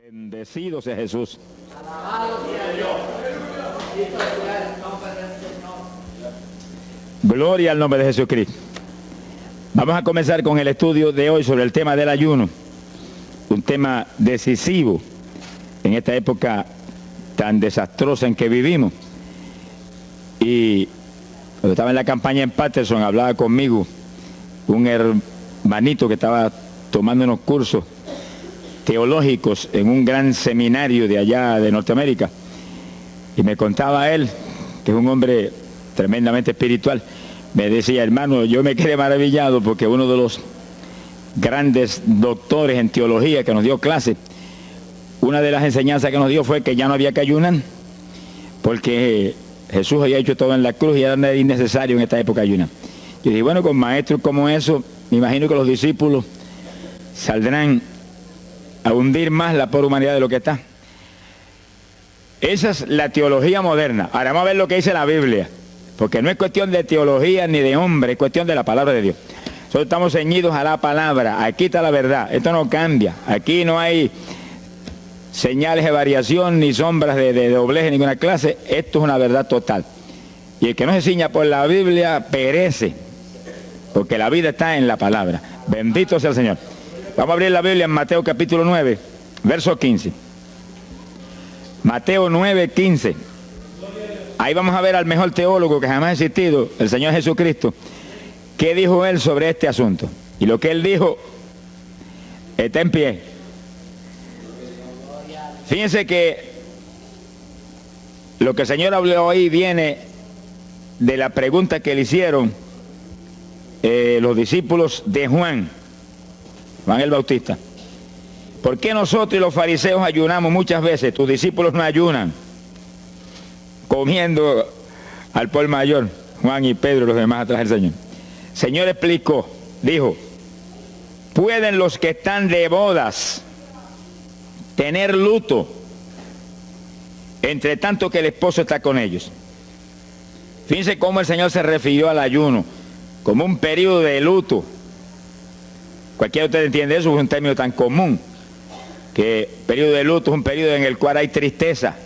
Bendecido sea Jesús. Alabado sea Dios. Bendito sea el nombre del Señor. Gloria al nombre de Jesucristo. Vamos a comenzar con el estudio de hoy sobre el tema del ayuno. Un tema decisivo en esta época tan desastrosa en que vivimos. Y cuando estaba en la campaña en Patterson, hablaba conmigo un hermanito que estaba tomando unos cursos teológicos en un gran seminario de allá de Norteamérica, y me contaba él, que es un hombre tremendamente espiritual, me decía: hermano, yo me quedé maravillado porque uno de los grandes doctores en teología que nos dio clase, una de las enseñanzas que nos dio fue que ya no había que ayunar, porque Jesús había hecho todo en la cruz y era innecesario en esta época ayunar. Yo dije, bueno, con maestros como eso, me imagino que los discípulos saldrán a hundir más la pobre humanidad de lo que está. Esa es la teología moderna. Ahora vamos a ver lo que dice la Biblia, porque no es cuestión de teología ni de hombre, es cuestión de la palabra de Dios. Nosotros estamos ceñidos a la palabra, aquí está la verdad, esto no cambia, aquí no hay señales de variación ni sombras de doblez en ninguna clase, esto es una verdad total. Y el que no se ciña por la Biblia perece, porque la vida está en la palabra. Bendito sea el Señor. Vamos a abrir la Biblia en Mateo capítulo 9, verso 15. Mateo 9, 15. Ahí vamos a ver al mejor teólogo que jamás ha existido, el Señor Jesucristo. ¿Qué dijo Él sobre este asunto? Y lo que Él dijo está en pie. Fíjense que lo que el Señor habló ahí viene de la pregunta que le hicieron los discípulos de Juan el Bautista. ¿Por qué nosotros y los fariseos ayunamos muchas veces? Tus discípulos no ayunan, comiendo al por mayor, Juan y Pedro y los demás atrás del Señor. El Señor explicó, dijo: ¿pueden los que están de bodas tener luto entre tanto que el esposo está con ellos? Fíjense cómo el Señor se refirió al ayuno como un periodo de luto. Cualquiera de ustedes entiende eso, es un término tan común, que periodo de luto es un periodo en el cual hay tristeza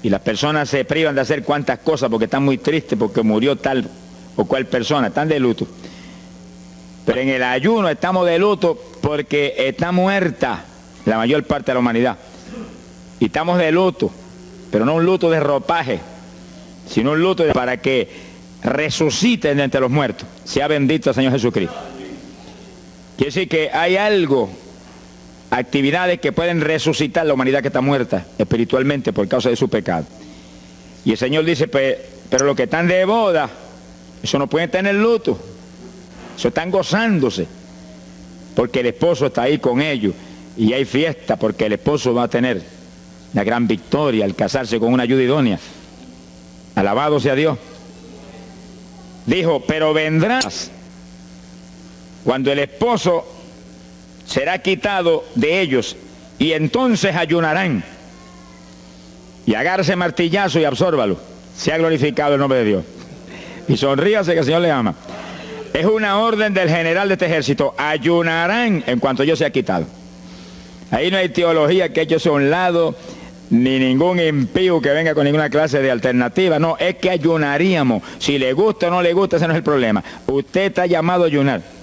y las personas se privan de hacer cuantas cosas porque están muy tristes porque murió tal o cual persona, están de luto. Pero en el ayuno estamos de luto porque está muerta la mayor parte de la humanidad, y estamos de luto, pero no un luto de ropaje, sino un luto para que resuciten de entre los muertos. Sea bendito el Señor Jesucristo. Quiere decir que hay algo, actividades que pueden resucitar la humanidad que está muerta espiritualmente por causa de su pecado. Y el Señor dice, pero los que están de boda, eso no pueden tener luto, eso están gozándose, porque el esposo está ahí con ellos, y hay fiesta porque el esposo va a tener la gran victoria al casarse con una ayuda idónea. Alabado sea Dios. Dijo, pero vendrás cuando el esposo será quitado de ellos, y entonces ayunarán. Y agárrese martillazo y absórbalo. Sea glorificado el nombre de Dios. Y sonríase que el Señor le ama. Es una orden del general de este ejército. Ayunarán en cuanto yo sea quitado. Ahí no hay teología que eche a un lado, ni ningún impío que venga con ninguna clase de alternativa. No, es que ayunaríamos. Si le gusta o no le gusta, ese no es el problema. Usted está llamado a ayunar.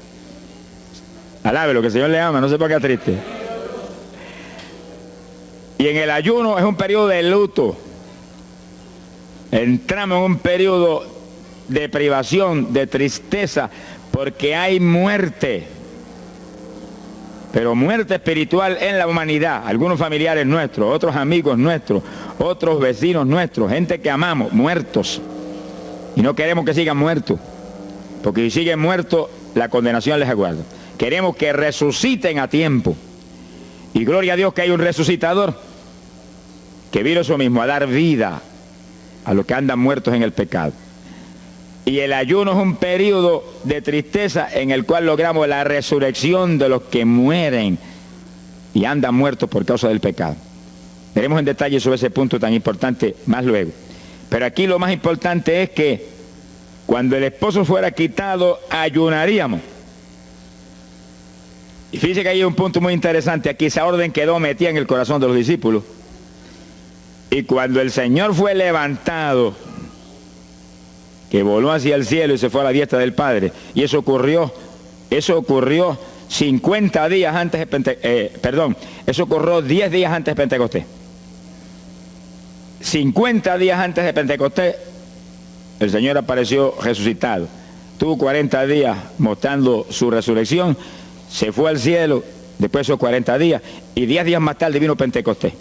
Alábelo, que el Señor le ama, no se ponga triste. Y en el ayuno es un periodo de luto. Entramos en un periodo de privación, de tristeza, porque hay muerte. Pero muerte espiritual en la humanidad. Algunos familiares nuestros, otros amigos nuestros, otros vecinos nuestros, gente que amamos, muertos. Y no queremos que sigan muertos, porque si siguen muertos, la condenación les aguarda. Queremos que resuciten a tiempo. Y gloria a Dios que hay un resucitador que vino eso mismo, a dar vida a los que andan muertos en el pecado. Y el ayuno es un periodo de tristeza en el cual logramos la resurrección de los que mueren y andan muertos por causa del pecado. Veremos en detalle sobre ese punto tan importante más luego. Pero aquí lo más importante es que cuando el esposo fuera quitado, ayunaríamos. Y fíjense que hay un punto muy interesante aquí. Esa orden quedó metida en el corazón de los discípulos. Y cuando el Señor fue levantado, que voló hacia el cielo y se fue a la diestra del Padre, y eso ocurrió 50 días antes de Pentecostés, eso ocurrió 10 días antes de Pentecostés. 50 días antes de Pentecostés, el Señor apareció resucitado. Tuvo 40 días mostrando su resurrección, se fue al cielo después de esos 40 días, y 10 días más tarde vino Pentecostés.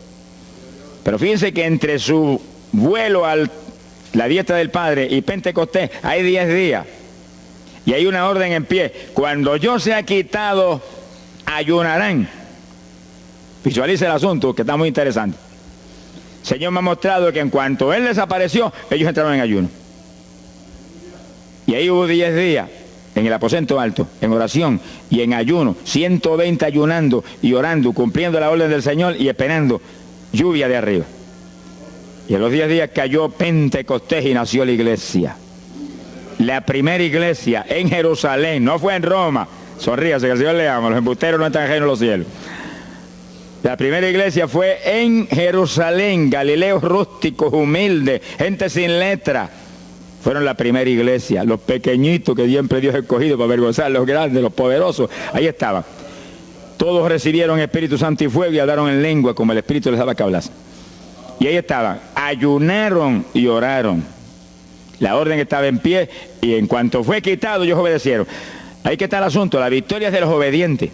Pero fíjense que entre su vuelo a la diestra del Padre y Pentecostés hay 10 días. Y hay una orden en pie. Cuando yo sea quitado, ayunarán. Visualice el asunto, que está muy interesante. El Señor me ha mostrado que en cuanto Él desapareció, ellos entraron en ayuno. Y ahí hubo 10 días en el aposento alto, en oración y en ayuno, 120 ayunando y orando, cumpliendo la orden del Señor y esperando lluvia de arriba. Y en los 10 días cayó Pentecostés y nació la iglesia. La primera iglesia en Jerusalén, no fue en Roma. Sonríase, que el Señor le ama, los embusteros no están ajenos a los cielos. La primera iglesia fue en Jerusalén, Galileos rústicos, humildes, gente sin letra. Fueron la primera iglesia, los pequeñitos que siempre Dios ha escogido para avergonzar a los grandes, los poderosos, ahí estaban. Todos recibieron Espíritu Santo y fuego y hablaron en lengua como el Espíritu les daba que hablasen. Y ahí estaban, ayunaron y oraron. La orden estaba en pie y en cuanto fue quitado ellos obedecieron. Ahí que está el asunto, la victoria es de los obedientes.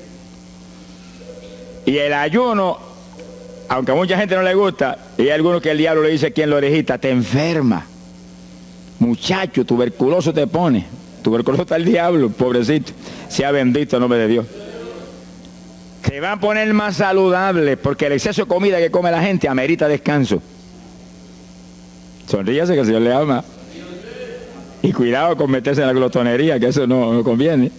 Y el ayuno, aunque a mucha gente no le gusta, y hay algunos que el diablo le dice aquí en la orejita, te enferma. Muchacho, tuberculoso te pone. Tuberculoso está el diablo, pobrecito. Sea bendito el nombre de Dios. Se va a poner más saludable porque el exceso de comida que come la gente amerita descanso. Sonríase que el Señor le ama. Y cuidado con meterse en la glotonería, que eso no conviene.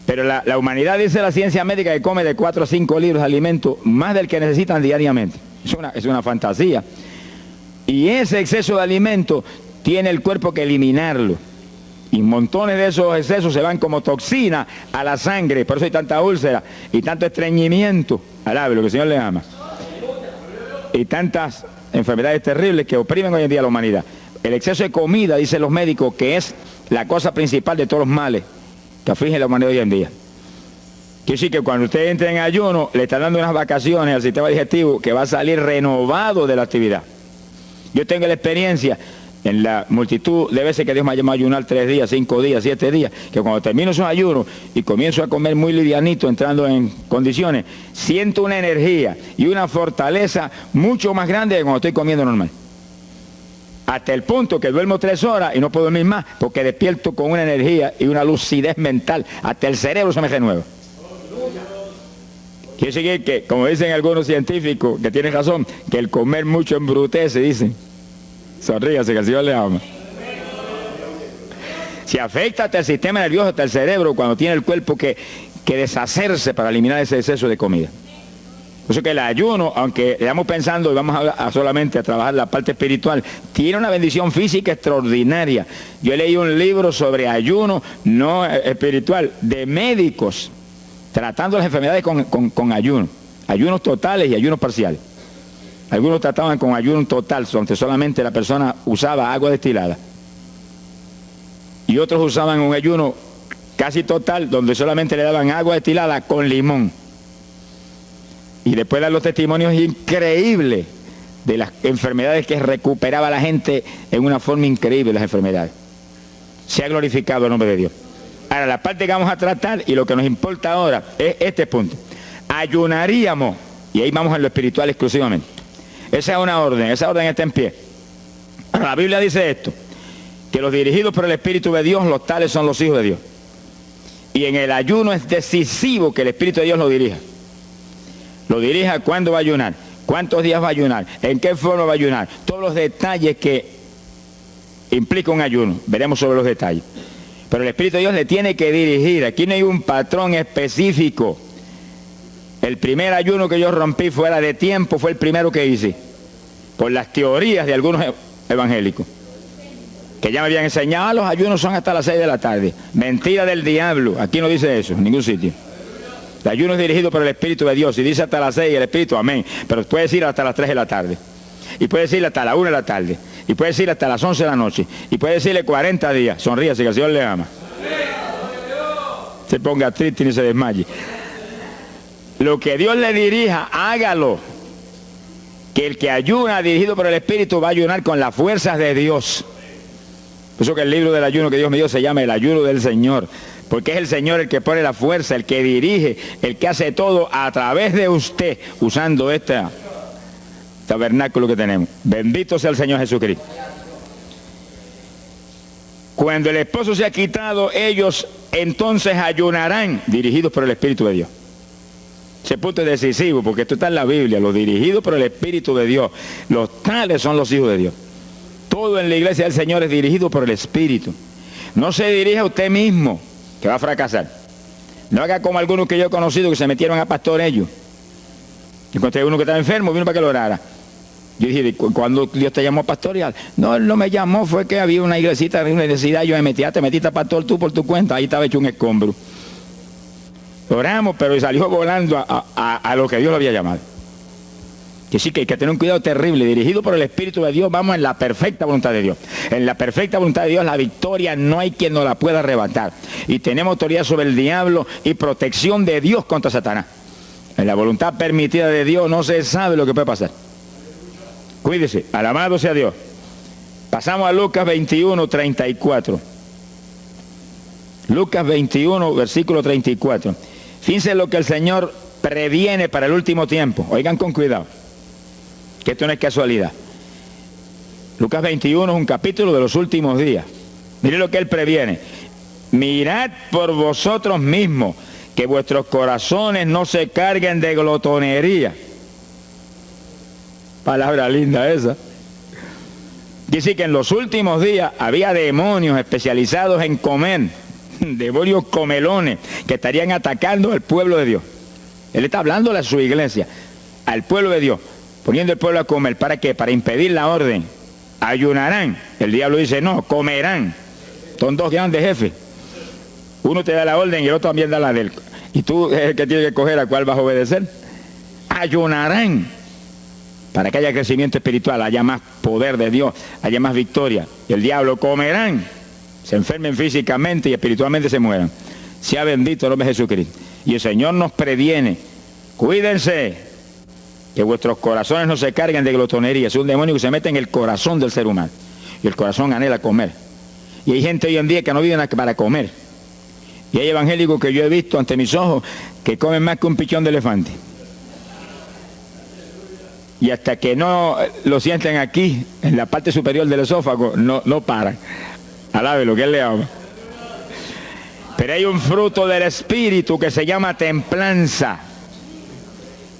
Pero la humanidad, dice la ciencia médica, que come de 4 a 5 litros de alimento, más del que necesitan diariamente. Es una fantasía. Y ese exceso de alimento tiene el cuerpo que eliminarlo. Y montones de esos excesos se van como toxina a la sangre. Por eso hay tanta úlcera y tanto estreñimiento. Alabe, lo que el Señor le ama. Y tantas enfermedades terribles que oprimen hoy en día a la humanidad. El exceso de comida, dicen los médicos, que es la cosa principal de todos los males que afligen a la humanidad hoy en día. Quiere decir que cuando usted entre en ayuno, le está dando unas vacaciones al sistema digestivo que va a salir renovado de la actividad. Yo tengo la experiencia en la multitud de veces que Dios me ha llamado a ayunar 3 días, 5 días, 7 días, que cuando termino esos ayunos y comienzo a comer muy livianito, entrando en condiciones, siento una energía y una fortaleza mucho más grande que cuando estoy comiendo normal. Hasta el punto que duermo 3 horas y no puedo dormir más porque despierto con una energía y una lucidez mental. Hasta el cerebro se me renueva. Quiere decir que, como dicen algunos científicos, que tienen razón, que el comer mucho embrutece, dicen. Sonríase, que el Señor le ama. Si afecta hasta el sistema nervioso, hasta el cerebro, cuando tiene el cuerpo que deshacerse para eliminar ese exceso de comida. Por eso que el ayuno, aunque estamos pensando y vamos solamente a trabajar la parte espiritual, tiene una bendición física extraordinaria. Yo leí un libro sobre ayuno no espiritual, de médicos, tratando las enfermedades con ayuno. Ayunos totales y ayunos parciales. Algunos trataban con ayuno total, donde solamente la persona usaba agua destilada. Y otros usaban un ayuno casi total, donde solamente le daban agua destilada con limón. Y después dan los testimonios increíbles de las enfermedades que recuperaba la gente en una forma increíble, las enfermedades. Se ha glorificado el nombre de Dios. Ahora, la parte que vamos a tratar y lo que nos importa ahora es este punto. Ayunaríamos, y ahí vamos a lo espiritual exclusivamente. Esa esa orden está en pie. Ahora, la Biblia dice esto, que los dirigidos por el Espíritu de Dios, los tales son los hijos de Dios. Y en el ayuno es decisivo que el Espíritu de Dios lo dirija. Lo dirija cuándo va a ayunar, cuántos días va a ayunar, en qué forma va a ayunar, todos los detalles que implica un ayuno. Veremos sobre los detalles. Pero el Espíritu de Dios le tiene que dirigir. Aquí no hay un patrón específico. El primer ayuno que yo rompí fuera de tiempo fue el primero que hice, por las teorías de algunos evangélicos, que ya me habían enseñado, los ayunos son hasta las 6 de la tarde. Mentira del diablo. Aquí no dice eso, en ningún sitio. El ayuno es dirigido por el Espíritu de Dios. Y dice hasta las 6 el Espíritu, amén. Pero puede decir hasta las 3 de la tarde. Y puede decirle hasta la 1 de la tarde. Y puede decirle hasta las 11 de la noche. Y puede decirle 40 días. Sonríase que el Señor le ama. Se ponga triste ni se desmaye. Lo que Dios le dirija, hágalo. Que el que ayuna dirigido por el Espíritu va a ayunar con las fuerzas de Dios. Por eso que el libro del ayuno que Dios me dio se llama el ayuno del Señor. Porque es el Señor el que pone la fuerza, el que dirige, el que hace todo a través de usted, usando este tabernáculo que tenemos. Bendito sea el Señor Jesucristo. Cuando el esposo se ha quitado, ellos entonces ayunarán, dirigidos por el Espíritu de Dios. Ese punto es decisivo, porque esto está en la Biblia, los dirigidos por el Espíritu de Dios. Los tales son los hijos de Dios. Todo en la iglesia del Señor es dirigido por el Espíritu. No se dirija a usted mismo, que va a fracasar. No haga como algunos que yo he conocido que se metieron a pastor ellos. Encontré uno que estaba enfermo, vino para que lo orara. Yo dije, ¿cuándo Dios te llamó a pastorear? No, Él no me llamó, fue que había una iglesita, una necesidad, yo me metí, te metiste a pastor tú por tu cuenta, ahí estaba hecho un escombro. Oramos, pero salió volando a lo que Dios lo había llamado. Que sí, que hay que tener un cuidado terrible, dirigido por el Espíritu de Dios, vamos en la perfecta voluntad de Dios. En la perfecta voluntad de Dios, la victoria no hay quien nos la pueda arrebatar. Y tenemos autoridad sobre el diablo y protección de Dios contra Satanás. En la voluntad permitida de Dios no se sabe lo que puede pasar. Cuídese, alabado sea Dios. Pasamos a Lucas 21, 34. Lucas 21, versículo 34. Fíjense lo que el Señor previene para el último tiempo. Oigan con cuidado, que esto no es casualidad. Lucas 21 es un capítulo de los últimos días. Miren lo que Él previene. Mirad por vosotros mismos, que vuestros corazones no se carguen de glotonería. Palabra linda esa. Dice que en los últimos días había demonios especializados en comer, demonios comelones que estarían atacando al pueblo de Dios. Él está hablándole a su iglesia, al pueblo de Dios, poniendo al pueblo a comer. ¿Para qué? Para impedir la orden. Ayunarán. El diablo dice, no, comerán. Son dos grandes jefes. Uno te da la orden y el otro también da la de él. Y tú es el que tiene que escoger a cuál vas a obedecer. Ayunarán. Para que haya crecimiento espiritual, haya más poder de Dios, haya más victoria. Y el diablo comerán. Se enfermen físicamente y espiritualmente se mueran. Sea bendito el nombre de Jesucristo. Y el Señor nos previene. Cuídense, que vuestros corazones no se carguen de glotonería. Es un demonio que se mete en el corazón del ser humano. Y el corazón anhela comer. Y hay gente hoy en día que no vive para comer. Y hay evangélicos que yo he visto ante mis ojos que comen más que un pichón de elefante. Y hasta que no lo sienten aquí, en la parte superior del esófago, no paran. Alabe lo que Él le ama. Pero hay un fruto del Espíritu que se llama templanza,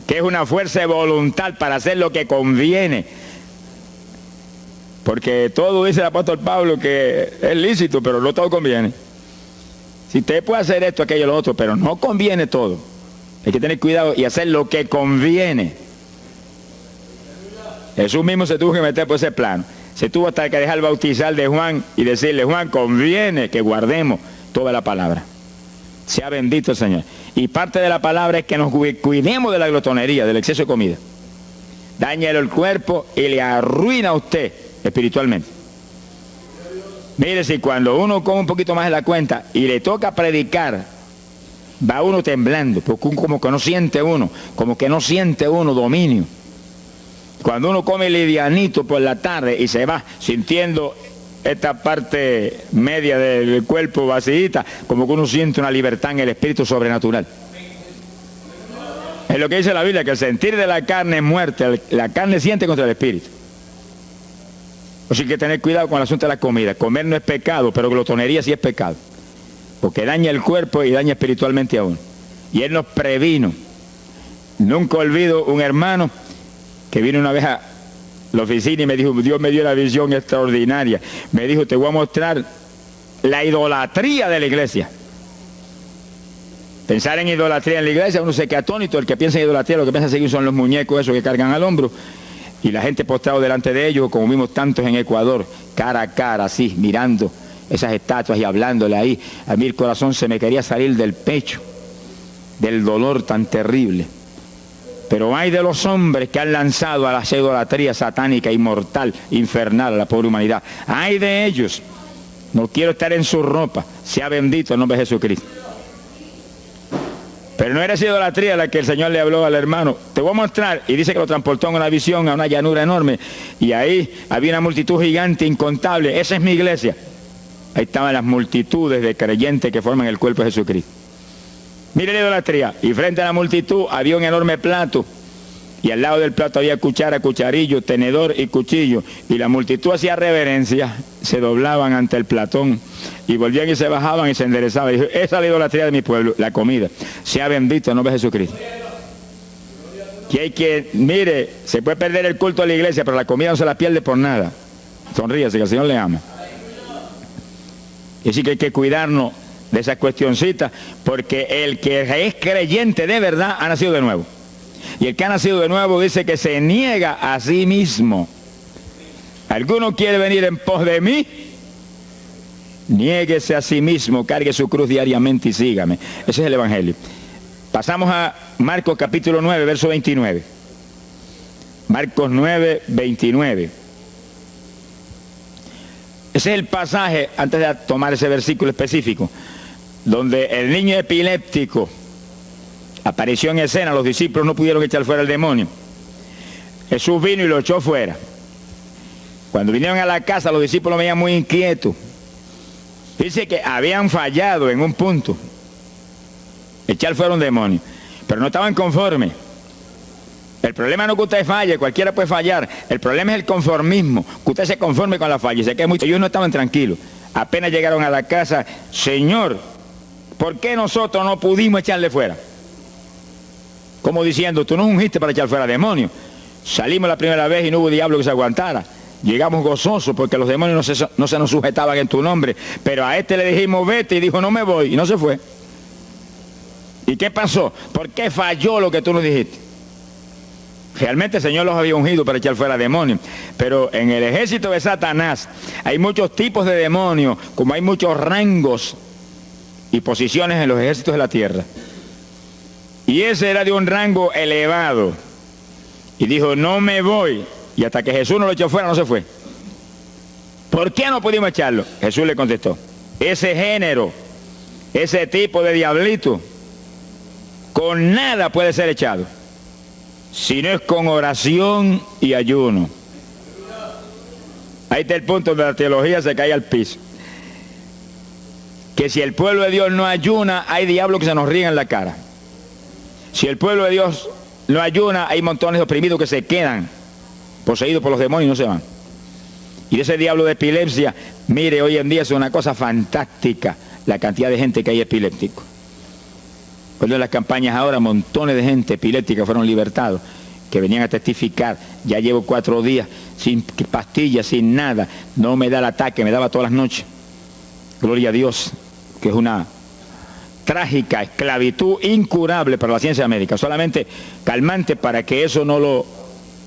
que es una fuerza de voluntad para hacer lo que conviene. Porque todo dice el apóstol Pablo que es lícito, pero no todo conviene. Si usted puede hacer esto, aquello, lo otro, pero no conviene todo. Hay que tener cuidado y hacer lo que conviene. Jesús mismo se tuvo que meter por ese plano. Se tuvo hasta que dejar bautizar de Juan y decirle, Juan, conviene que guardemos toda la palabra. Sea bendito el Señor. Y parte de la palabra es que nos cuidemos de la glotonería, del exceso de comida. Dáñale el cuerpo y le arruina a usted espiritualmente. Mire, si cuando uno come un poquito más de la cuenta y le toca predicar, va uno temblando, porque como que no siente uno dominio. Cuando uno come livianito por la tarde y se va sintiendo esta parte media del cuerpo vacíita, como que uno siente una libertad en el espíritu sobrenatural. Es lo que dice la Biblia, que el sentir de la carne es muerte, la carne siente contra el espíritu. O sea, hay que tener cuidado con el asunto de la comida. Comer no es pecado, pero glotonería sí es pecado. Porque daña el cuerpo y daña espiritualmente a uno. Y Él nos previno. Nunca olvido un hermano que vino una vez a la oficina y me dijo, Dios me dio una visión extraordinaria. Me dijo, te voy a mostrar la idolatría de la iglesia. Pensar en idolatría en la iglesia, uno se queda atónito. El que piensa en idolatría, lo que piensa seguir son los muñecos esos que cargan al hombro. Y la gente postrado delante de ellos, como vimos tantos en Ecuador, cara a cara, así, mirando esas estatuas y hablándole ahí. A mí el corazón se me quería salir del pecho. del dolor tan terrible. Pero hay de los hombres que han lanzado a la idolatría satánica, inmortal, infernal a la pobre humanidad. Hay de ellos. No quiero estar en su ropa. Sea bendito el nombre de Jesucristo. Pero no era esa idolatría la que el Señor le habló al hermano. Te voy a mostrar. Y dice que lo transportó en una visión a una llanura enorme. Y ahí había una multitud gigante, incontable. Esa es mi iglesia. Ahí estaban las multitudes de creyentes que forman el cuerpo de Jesucristo. Mire la idolatría. Y frente a la multitud había un enorme plato. Y al lado del plato había cuchara, cucharillo, tenedor y cuchillo. Y la multitud hacía reverencia. Se doblaban ante el platón. Y volvían y se bajaban y se enderezaban. Y dijo, esa es la idolatría de mi pueblo, la comida. Sea bendito el nombre de Jesucristo. Que hay que, mire, se puede perder el culto de la iglesia, pero la comida no se la pierde por nada. Sonríase, que el Señor le ama. Y así que hay que cuidarnos de esas cuestioncitas, porque el que es creyente de verdad ha nacido de nuevo. Y el que ha nacido de nuevo dice que se niega a sí mismo. ¿Alguno quiere venir en pos de mí? Niéguese a sí mismo, cargue su cruz diariamente y sígame. Ese es el Evangelio. Pasamos a Marcos capítulo 9, verso 29. Marcos 9, 29. Ese es el pasaje, antes de tomar ese versículo específico, donde el niño epiléptico apareció en escena. Los discípulos no pudieron echar fuera el demonio. Jesús vino y lo echó fuera. Cuando vinieron a la casa, los discípulos veían muy inquietos. Dice que habían fallado en un punto, echar fuera un demonio, pero no estaban conformes. El problema no es que usted falle, cualquiera puede fallar. El problema es el conformismo, que usted se conforme con la falla. Y sé que ellos no estaban tranquilos. Apenas llegaron a la casa, Señor, ¿por qué nosotros no pudimos echarle fuera? Como diciendo, tú nos ungiste para echar fuera demonios. Salimos la primera vez y no hubo diablo que se aguantara. Llegamos gozosos porque los demonios no se nos sujetaban en tu nombre. Pero a este le dijimos, vete, y dijo, no me voy, y no se fue. ¿Y qué pasó? ¿Por qué falló lo que tú nos dijiste? Realmente el Señor los había ungido para echar fuera demonios. Pero en el ejército de Satanás hay muchos tipos de demonios, como hay muchos rangos y posiciones en los ejércitos de la tierra. Y ese era de un rango elevado. Y dijo, no me voy. Y hasta que Jesús no lo echó fuera, no se fue. ¿Por qué no pudimos echarlo? Jesús le contestó, ese género, ese tipo de diablito, con nada puede ser echado, si no es con oración y ayuno. Ahí está el punto donde la teología se cae al piso. Que si el pueblo de Dios no ayuna, hay diablos que se nos ríen en la cara. Si el pueblo de Dios no ayuna, hay montones de oprimidos que se quedan poseídos por los demonios y no se van. Y ese diablo de epilepsia, mire, hoy en día es una cosa fantástica la cantidad de gente que hay epiléptico. Cuando en las campañas ahora, montones de gente epiléptica fueron libertados, que venían a testificar, ya llevo 4 días sin pastillas, sin nada, no me da el ataque, me daba todas las noches. Gloria a Dios, que es una trágica esclavitud incurable para la ciencia médica, solamente calmante para que eso no lo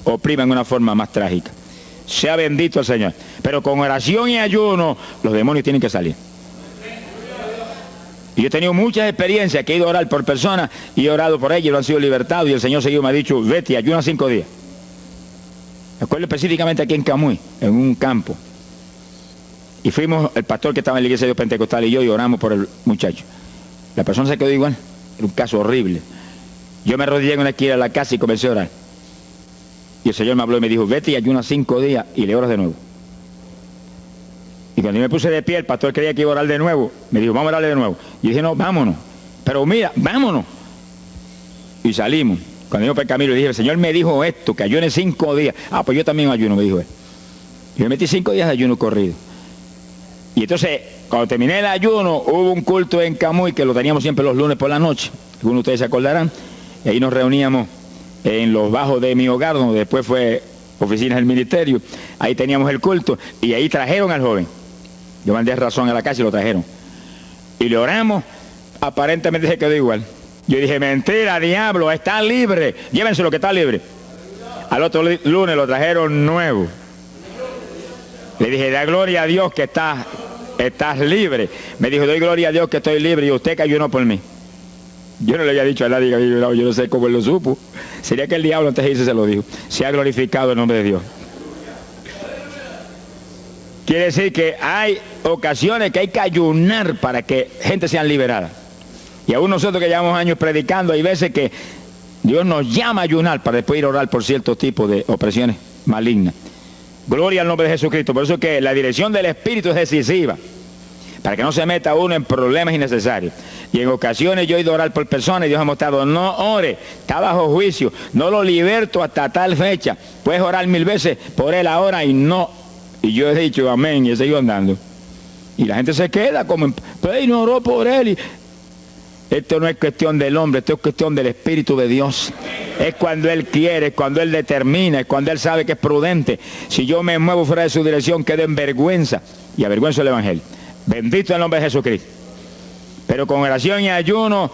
oprima en una forma más trágica. Sea bendito el Señor. Pero con oración y ayuno, los demonios tienen que salir. Y yo he tenido muchas experiencias que he ido a orar por personas y he orado por ellos y lo han sido libertados, y el Señor seguido me ha dicho, vete y ayuna 5 días. Me acuerdo específicamente aquí en Camuy, en un campo. Y fuimos, el pastor que estaba en la iglesia de Dios Pentecostal y yo, y oramos por el muchacho. La persona se quedó igual. Era un caso horrible. Yo me arrodillé en una esquina de la casa y comencé a orar. Y el Señor me habló y me dijo, vete y ayuna 5 días y le oras de nuevo. Y cuando yo me puse de pie, el pastor creía que iba a orar de nuevo. Me dijo, vamos a orarle de nuevo. Y dije, no, vámonos. Pero mira, vámonos. Y salimos. Cuando yo por el camino le dije, el Señor me dijo esto, que ayune 5 días. Ah, pues yo también ayuno, me dijo él. Y me metí 5 días de ayuno corrido. Y entonces, cuando terminé el ayuno, hubo un culto en Camuy, que lo teníamos siempre los lunes por la noche. Algunos de ustedes se acordarán. Y ahí nos reuníamos en los bajos de mi hogar, donde después fue oficinas del ministerio. Ahí teníamos el culto y ahí trajeron al joven. Yo mandé razón a la casa y lo trajeron. Y le oramos, aparentemente se quedó igual. Yo dije, mentira, diablo, está libre. Llévenselo que está libre. Al otro lunes lo trajeron nuevo. Le dije, da gloria a Dios que estás libre. Me dijo, doy gloria a Dios que estoy libre y usted que ayunó por mí. Yo no le había dicho a nadie que había llorado, yo no sé cómo él lo supo. Sería que el diablo antes de irse se lo dijo. Se ha glorificado el nombre de Dios. Quiere decir que hay ocasiones que hay que ayunar para que gente sea liberada. Y aún nosotros que llevamos años predicando, hay veces que Dios nos llama a ayunar para después ir a orar por ciertos tipos de opresiones malignas. Gloria al nombre de Jesucristo. Por eso es que la dirección del Espíritu es decisiva, para que no se meta uno en problemas innecesarios. Y en ocasiones yo he ido a orar por personas y Dios ha mostrado, no ore, está bajo juicio, no lo liberto hasta tal fecha. Puedes orar 1000 veces por él ahora y no. Y yo he dicho amén y he seguido andando. Y la gente se queda como, pues no oró por él. Y esto no es cuestión del hombre, esto es cuestión del Espíritu de Dios. Es cuando Él quiere, es cuando Él determina, es cuando Él sabe que es prudente. Si yo me muevo fuera de su dirección, quedo en vergüenza y avergüenzo el Evangelio. Bendito el nombre de Jesucristo. Pero con oración y ayuno,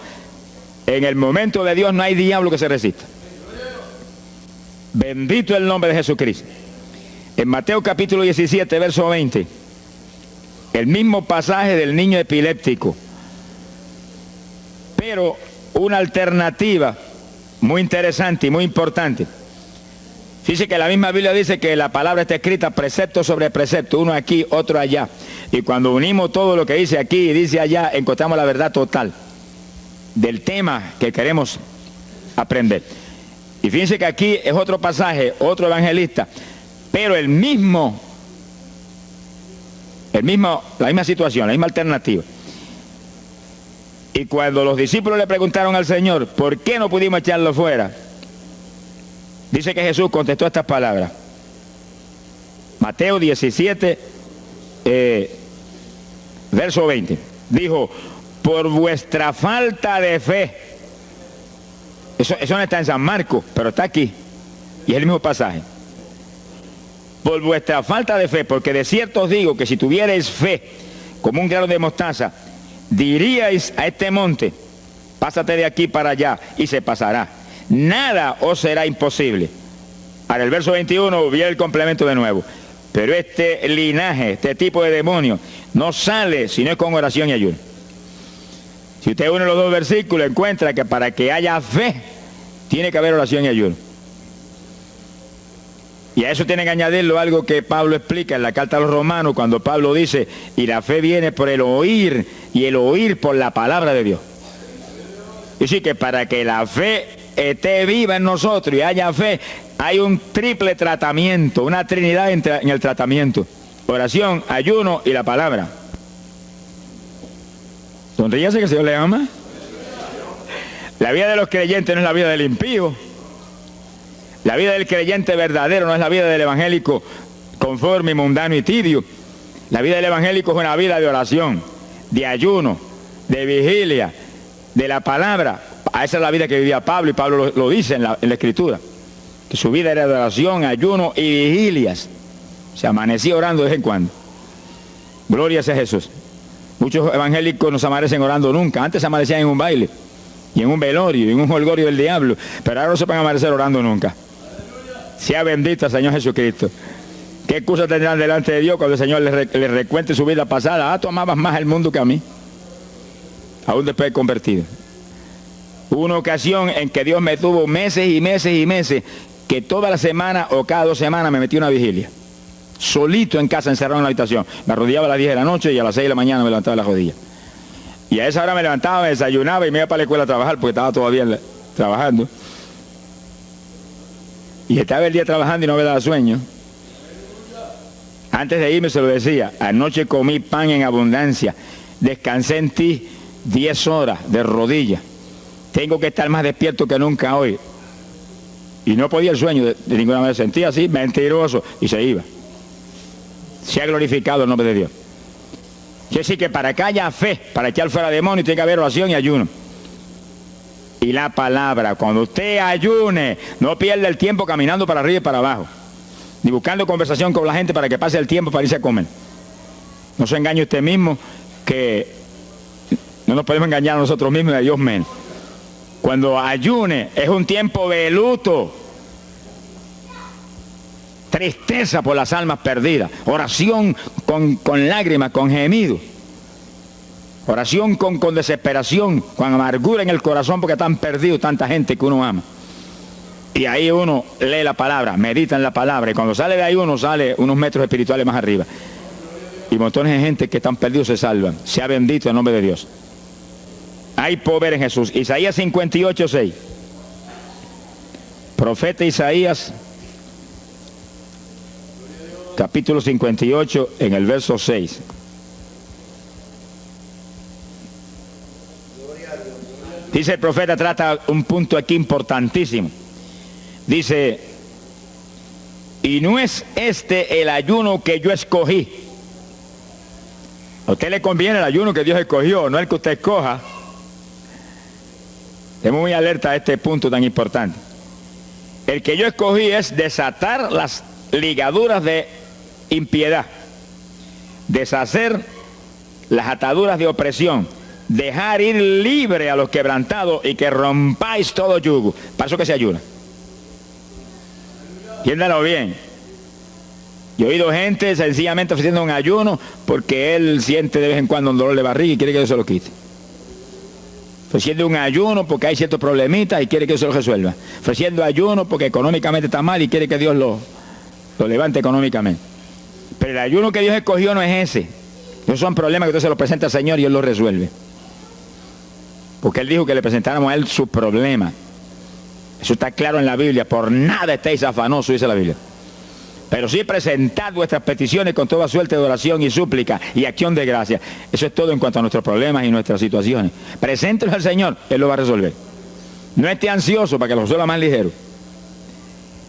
en el momento de Dios no hay diablo que se resista. Bendito el nombre de Jesucristo. En Mateo capítulo 17, verso 20, el mismo pasaje del niño epiléptico, pero una alternativa muy interesante y muy importante. Fíjese que la misma Biblia dice que la palabra está escrita precepto sobre precepto, uno aquí, otro allá. Y cuando unimos todo lo que dice aquí y dice allá, encontramos la verdad total del tema que queremos aprender. Y fíjense que aquí es otro pasaje, otro evangelista, pero la misma situación, la misma alternativa. Y cuando los discípulos le preguntaron al Señor, ¿por qué no pudimos echarlo fuera? Dice que Jesús contestó estas palabras. Mateo 17, verso 20. Dijo, por vuestra falta de fe. Eso no está en San Marcos, pero está aquí. Y es el mismo pasaje. Por vuestra falta de fe, porque de cierto os digo que si tuvierais fe como un grano de mostaza, diríais a este monte, pásate de aquí para allá, y se pasará. Nada os será imposible. Para el verso 21 viene el complemento de nuevo. Pero este linaje, este tipo de demonio, no sale si no es con oración y ayuno. Si usted une los dos versículos, encuentra que para que haya fe, tiene que haber oración y ayuno. Y a eso tiene que añadirlo algo que Pablo explica en la carta a los Romanos, cuando Pablo dice, y la fe viene por el oír, y el oír por la palabra de Dios. Y sí que para que la fe esté viva en nosotros y haya fe, hay un triple tratamiento, una trinidad en el tratamiento: oración, ayuno y la palabra. Sonríase que el Señor le ama. La vida de los creyentes no es la vida del impío. La vida del creyente verdadero no es la vida del evangélico conforme, mundano y tibio. La vida del evangélico es una vida de oración, de ayuno, de vigilia, de la palabra. Esa es la vida que vivía Pablo, y Pablo lo dice en la Escritura, que su vida era de oración, ayuno y vigilias. Se amanecía orando de vez en cuando. Gloria sea Jesús. Muchos evangélicos no se amanecen orando nunca. Antes se amanecían en un baile, y en un velorio, y en un jolgorio del diablo, pero ahora no se van a amanecer orando nunca. Sea bendito el Señor Jesucristo. ¿Qué excusa tendrán delante de Dios cuando el Señor les recuente su vida pasada? Tú amabas más el mundo que a mí, aún después de convertido. Hubo una ocasión en que Dios me tuvo meses y meses y meses, que toda la semana o cada 2 semanas me metí una vigilia. Solito en casa, encerrado en la habitación. Me arrodillaba a las 10 de la noche y a las 6 de la mañana me levantaba las rodillas. Y a esa hora me levantaba, me desayunaba y me iba para la escuela a trabajar, porque estaba todavía trabajando. Y estaba el día trabajando y no me daba sueño. Antes de irme se lo decía, anoche comí pan en abundancia, descansé en ti 10 horas de rodillas. Tengo que estar más despierto que nunca hoy. Y no podía el sueño de ninguna manera. Sentía así, mentiroso, y se iba. Se ha glorificado el nombre de Dios. Quiere decir que para que haya fe, para echar fuera demonios, tiene que haber oración y ayuno. Y la palabra, cuando usted ayune, no pierda el tiempo caminando para arriba y para abajo, ni buscando conversación con la gente para que pase el tiempo para irse a comer. No se engañe usted mismo, que no nos podemos engañar a nosotros mismos y a Dios menos. Cuando ayune es un tiempo de luto, tristeza por las almas perdidas, oración con lágrimas, con gemidos. Oración con desesperación, con amargura en el corazón porque están perdidos tanta gente que uno ama. Y ahí uno lee la palabra, medita en la palabra, y cuando sale de ahí uno sale unos metros espirituales más arriba. Y montones de gente que están perdidos se salvan. Sea bendito el nombre de Dios. Hay poder en Jesús. Isaías 58:6. Profeta Isaías, capítulo 58, en el verso 6. Dice el profeta, trata un punto aquí importantísimo. Dice, y no es este el ayuno que yo escogí. A usted le conviene el ayuno que Dios escogió, no el que usted escoja. Estemos muy alerta a este punto tan importante. El que yo escogí es desatar las ligaduras de impiedad, deshacer las ataduras de opresión, dejar ir libre a los quebrantados y que rompáis todo yugo. Para eso que se ayuna. Entiéndalo bien. Yo he oído gente sencillamente ofreciendo un ayuno porque él siente de vez en cuando un dolor de barriga y quiere que Dios se lo quite. Ofreciendo un ayuno porque hay ciertos problemitas y quiere que Dios se lo resuelva. Ofreciendo ayuno porque económicamente está mal y quiere que Dios lo levante económicamente. Pero el ayuno que Dios escogió no es ese. Esos son problemas que usted se los presenta al Señor y Él los resuelve. Porque Él dijo que le presentáramos a Él sus problemas. Eso está claro en la Biblia. Por nada estéis afanosos, dice la Biblia. Pero sí presentad vuestras peticiones con toda suerte de oración y súplica y acción de gracia. Eso es todo en cuanto a nuestros problemas y nuestras situaciones. Preséntelos al Señor, Él lo va a resolver. No esté ansioso para que lo resuelva más ligero.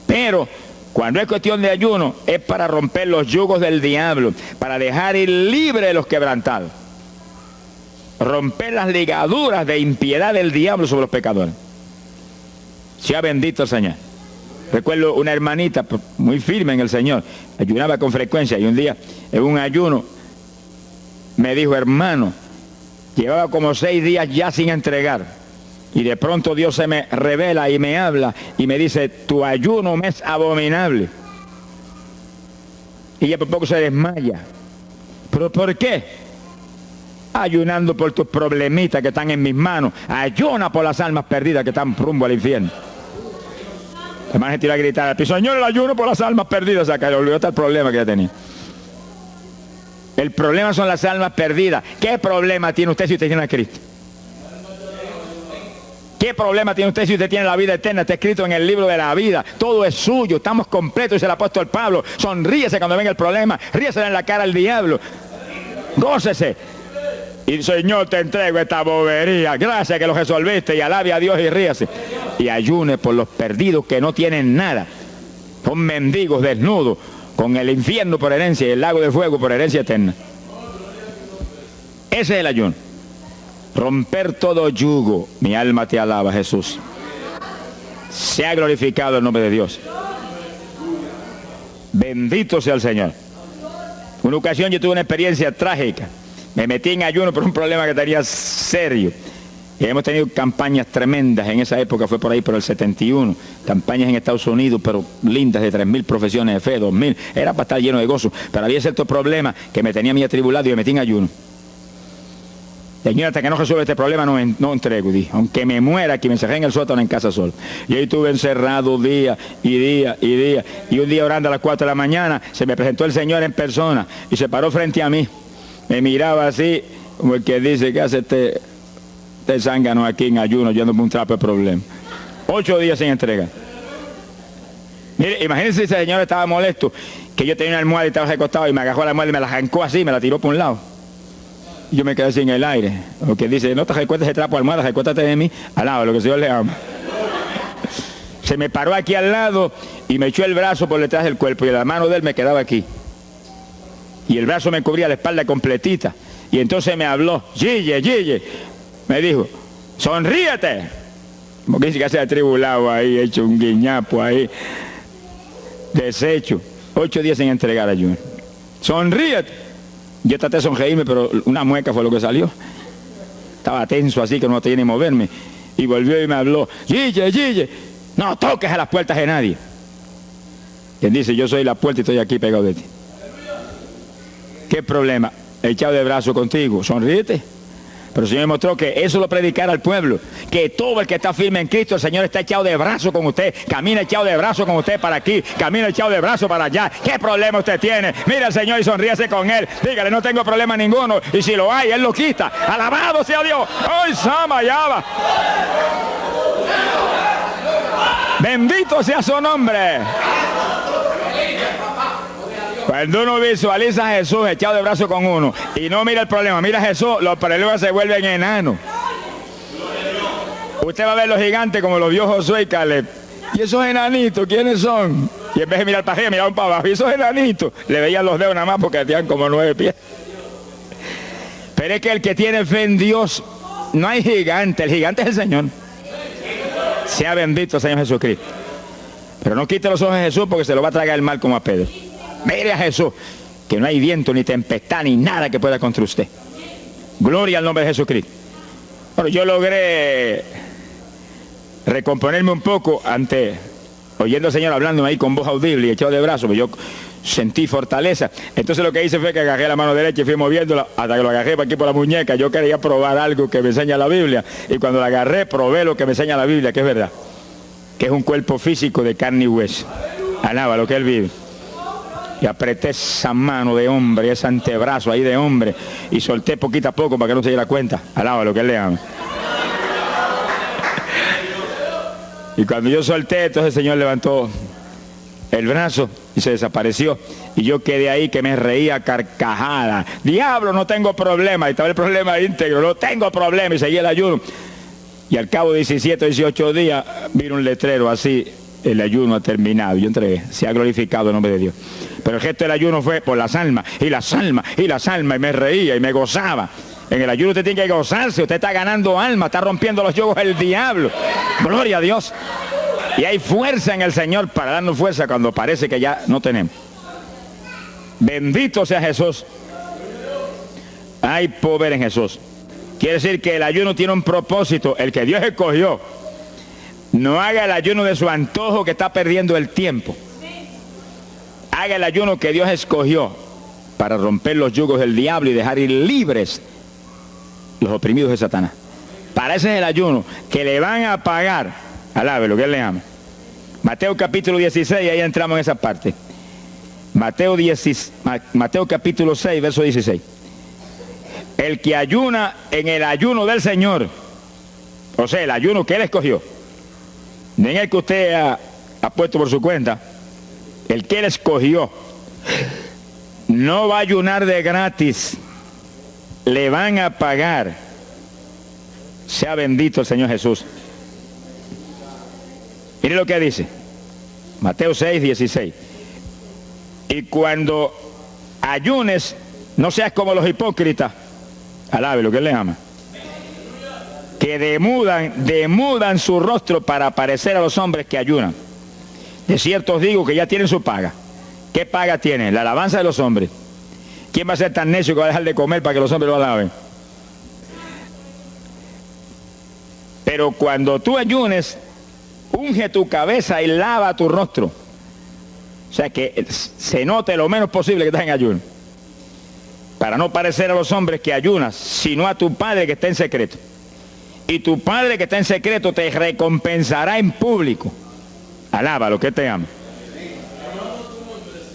Pero cuando es cuestión de ayuno, es para romper los yugos del diablo, para dejar ir libre a los quebrantados. Romper las ligaduras de impiedad del diablo sobre los pecadores. Sea bendito el Señor. Recuerdo una hermanita muy firme en el Señor, ayunaba con frecuencia y un día en un ayuno me dijo, hermano, llevaba como 6 días ya sin entregar y de pronto Dios se me revela y me habla y me dice, tu ayuno me es abominable. Y ella por poco se desmaya. ¿Pero por qué? Ayunando por tus problemitas que están en mis manos. Ayuna por las almas perdidas que están rumbo al infierno. La hermana se tiró a gritar al piso, Señor, el ayuno por las almas perdidas. O sea, que le olvidó hasta el problema que ya tenía. El problema son las almas perdidas. ¿Qué problema tiene usted si usted tiene a Cristo? ¿Qué problema tiene usted si usted tiene la vida eterna? Está escrito en el libro de la vida. Todo es suyo, estamos completos, dice el apóstol Pablo. Sonríese cuando venga el problema, ríese en la cara al diablo. Gócese. Y Señor, te entrego esta bobería. Gracias que lo resolviste y alabe a Dios y ríase. Y ayune por los perdidos que no tienen nada. Son mendigos desnudos, con el infierno por herencia y el lago de fuego por herencia eterna. Ese es el ayuno. Romper todo yugo. Mi alma te alaba, Jesús. Sea glorificado el nombre de Dios. Bendito sea el Señor. Una ocasión yo tuve una experiencia trágica. Me metí en ayuno por un problema que tenía serio. Y hemos tenido campañas tremendas. En esa época fue por ahí por el 71. Campañas en Estados Unidos, pero lindas, de 3.000 profesiones de fe, 2.000. Era para estar lleno de gozo. Pero había ciertos problemas que me tenía a mí atribulado y me metí en ayuno. Señor, hasta que no resuelva este problema no entrego. Dije, aunque me muera, que me encerré en el sótano en casa solo. Y ahí estuve encerrado día y día y día. Y un día orando a las 4 de la mañana, se me presentó el Señor en persona y se paró frente a mí. Me miraba así, como el que dice, ¿qué hace este zángano aquí en ayuno, yendo por un trapo de problema? 8 días sin entrega. Mire, imagínense si ese señor estaba molesto, que yo tenía una almohada y estaba recostado y me agarró la almohada y me la arrancó así, me la tiró por un lado. Y yo me quedé sin el aire. Lo que dice, no te recuerdes ese trapo de almohada, recuérdate de mí, al lado, lo que el Señor le ama. Se me paró aquí al lado y me echó el brazo por detrás del cuerpo y la mano de él me quedaba aquí. Y el brazo me cubría la espalda completita. Y entonces me habló, Gille, me dijo, sonríete. Como que dice que se ha atribulado ahí, hecho un guiñapo ahí, deshecho. 8 días sin entregar ayuno. Sonríete. Yo traté de sonreírme, pero una mueca fue lo que salió. Estaba tenso así que no tenía ni moverme. Y volvió y me habló, Gille, no toques a las puertas de nadie. Y él dice, yo soy la puerta y estoy aquí pegado de ti. ¿Qué problema? Echado de brazo contigo, sonríete. Pero el Señor me mostró que eso lo predicara al pueblo, que todo el que está firme en Cristo, el Señor está echado de brazo con usted, camina echado de brazo con usted para aquí, camina echado de brazo para allá. ¿Qué problema usted tiene? Mira al Señor y sonríase con Él, dígale, no tengo problema ninguno, y si lo hay, Él lo quita. Alabado sea Dios. ¡Ay, Sama, Yaba! Bendito sea su nombre. Cuando uno visualiza a Jesús echado de brazo con uno y no mira el problema, mira a Jesús, los problemas se vuelven enanos. Usted va a ver los gigantes como los vio Josué y Caleb. ¿Y esos enanitos quiénes son? Y en vez de mirar para arriba, miraban para abajo. ¿Y esos enanitos? Le veían los dedos nada más porque tenían como 9 pies. Pero es que el que tiene fe en Dios, no hay gigante, el gigante es el Señor. Sea bendito el Señor Jesucristo. Pero no quite los ojos de Jesús porque se lo va a tragar el mal como a Pedro. Mire a Jesús, que no hay viento, ni tempestad, ni nada que pueda contra usted. Gloria al nombre de Jesucristo. Bueno, yo logré recomponerme un poco oyendo al Señor hablándome ahí con voz audible y echado de brazos, pues yo sentí fortaleza. Entonces lo que hice fue que agarré la mano derecha y fui moviéndola hasta que lo agarré por aquí por la muñeca. Yo quería probar algo que me enseña la Biblia, y cuando la agarré probé lo que me enseña la Biblia, que es verdad, que es un cuerpo físico de carne y hueso. Alaba lo que Él vive. Y apreté esa mano de hombre, ese antebrazo ahí de hombre, y solté poquito a poco para que no se diera cuenta. Alaba lo que Él le ama. Y cuando yo solté, entonces el Señor levantó el brazo y se desapareció. Y yo quedé ahí que me reía carcajada. Diablo, no tengo problema. Y estaba el problema íntegro, no tengo problema. Y seguí el ayuno. Y al cabo de 17 o 18 días, vino un letrero así: el ayuno ha terminado. Yo entregué, se ha glorificado el nombre de Dios. Pero el gesto del ayuno fue por las almas, y las almas, y las almas, y me reía y me gozaba. En el ayuno usted tiene que gozarse, usted está ganando alma, está rompiendo los yugos del diablo. Gloria a Dios. Y hay fuerza en el Señor para darnos fuerza cuando parece que ya no tenemos. Bendito sea Jesús. Hay poder en Jesús. Quiere decir que el ayuno tiene un propósito, el que Dios escogió. No haga el ayuno de su antojo, que está perdiendo el tiempo. Haga el ayuno que Dios escogió para romper los yugos del diablo y dejar ir libres los oprimidos de Satanás. Para ese es el ayuno que le van a pagar. Alabe lo que Él le ama. Mateo capítulo 16, ahí entramos en esa parte. Mateo capítulo 6, verso 16. El que ayuna en el ayuno del Señor, o sea, el ayuno que Él escogió, no en el que usted ha puesto por su cuenta, el que Él escogió, no va a ayunar de gratis, le van a pagar. Sea bendito el Señor Jesús. Mire lo que dice Mateo 6, 16. Y cuando ayunes, no seas como los hipócritas. Alabe lo que Él le ama, que demudan su rostro para parecer a los hombres que ayunan. De cierto os digo que ya tienen su paga. ¿Qué paga tienen? La alabanza de los hombres. ¿Quién va a ser tan necio que va a dejar de comer para que los hombres lo alaben? Pero cuando tú ayunes, unge tu cabeza y lava tu rostro. O sea, que se note lo menos posible que estás en ayuno, para no parecer a los hombres que ayunas, sino a tu Padre que está en secreto. Y tu Padre que está en secreto te recompensará en público. Alaba lo que te ama.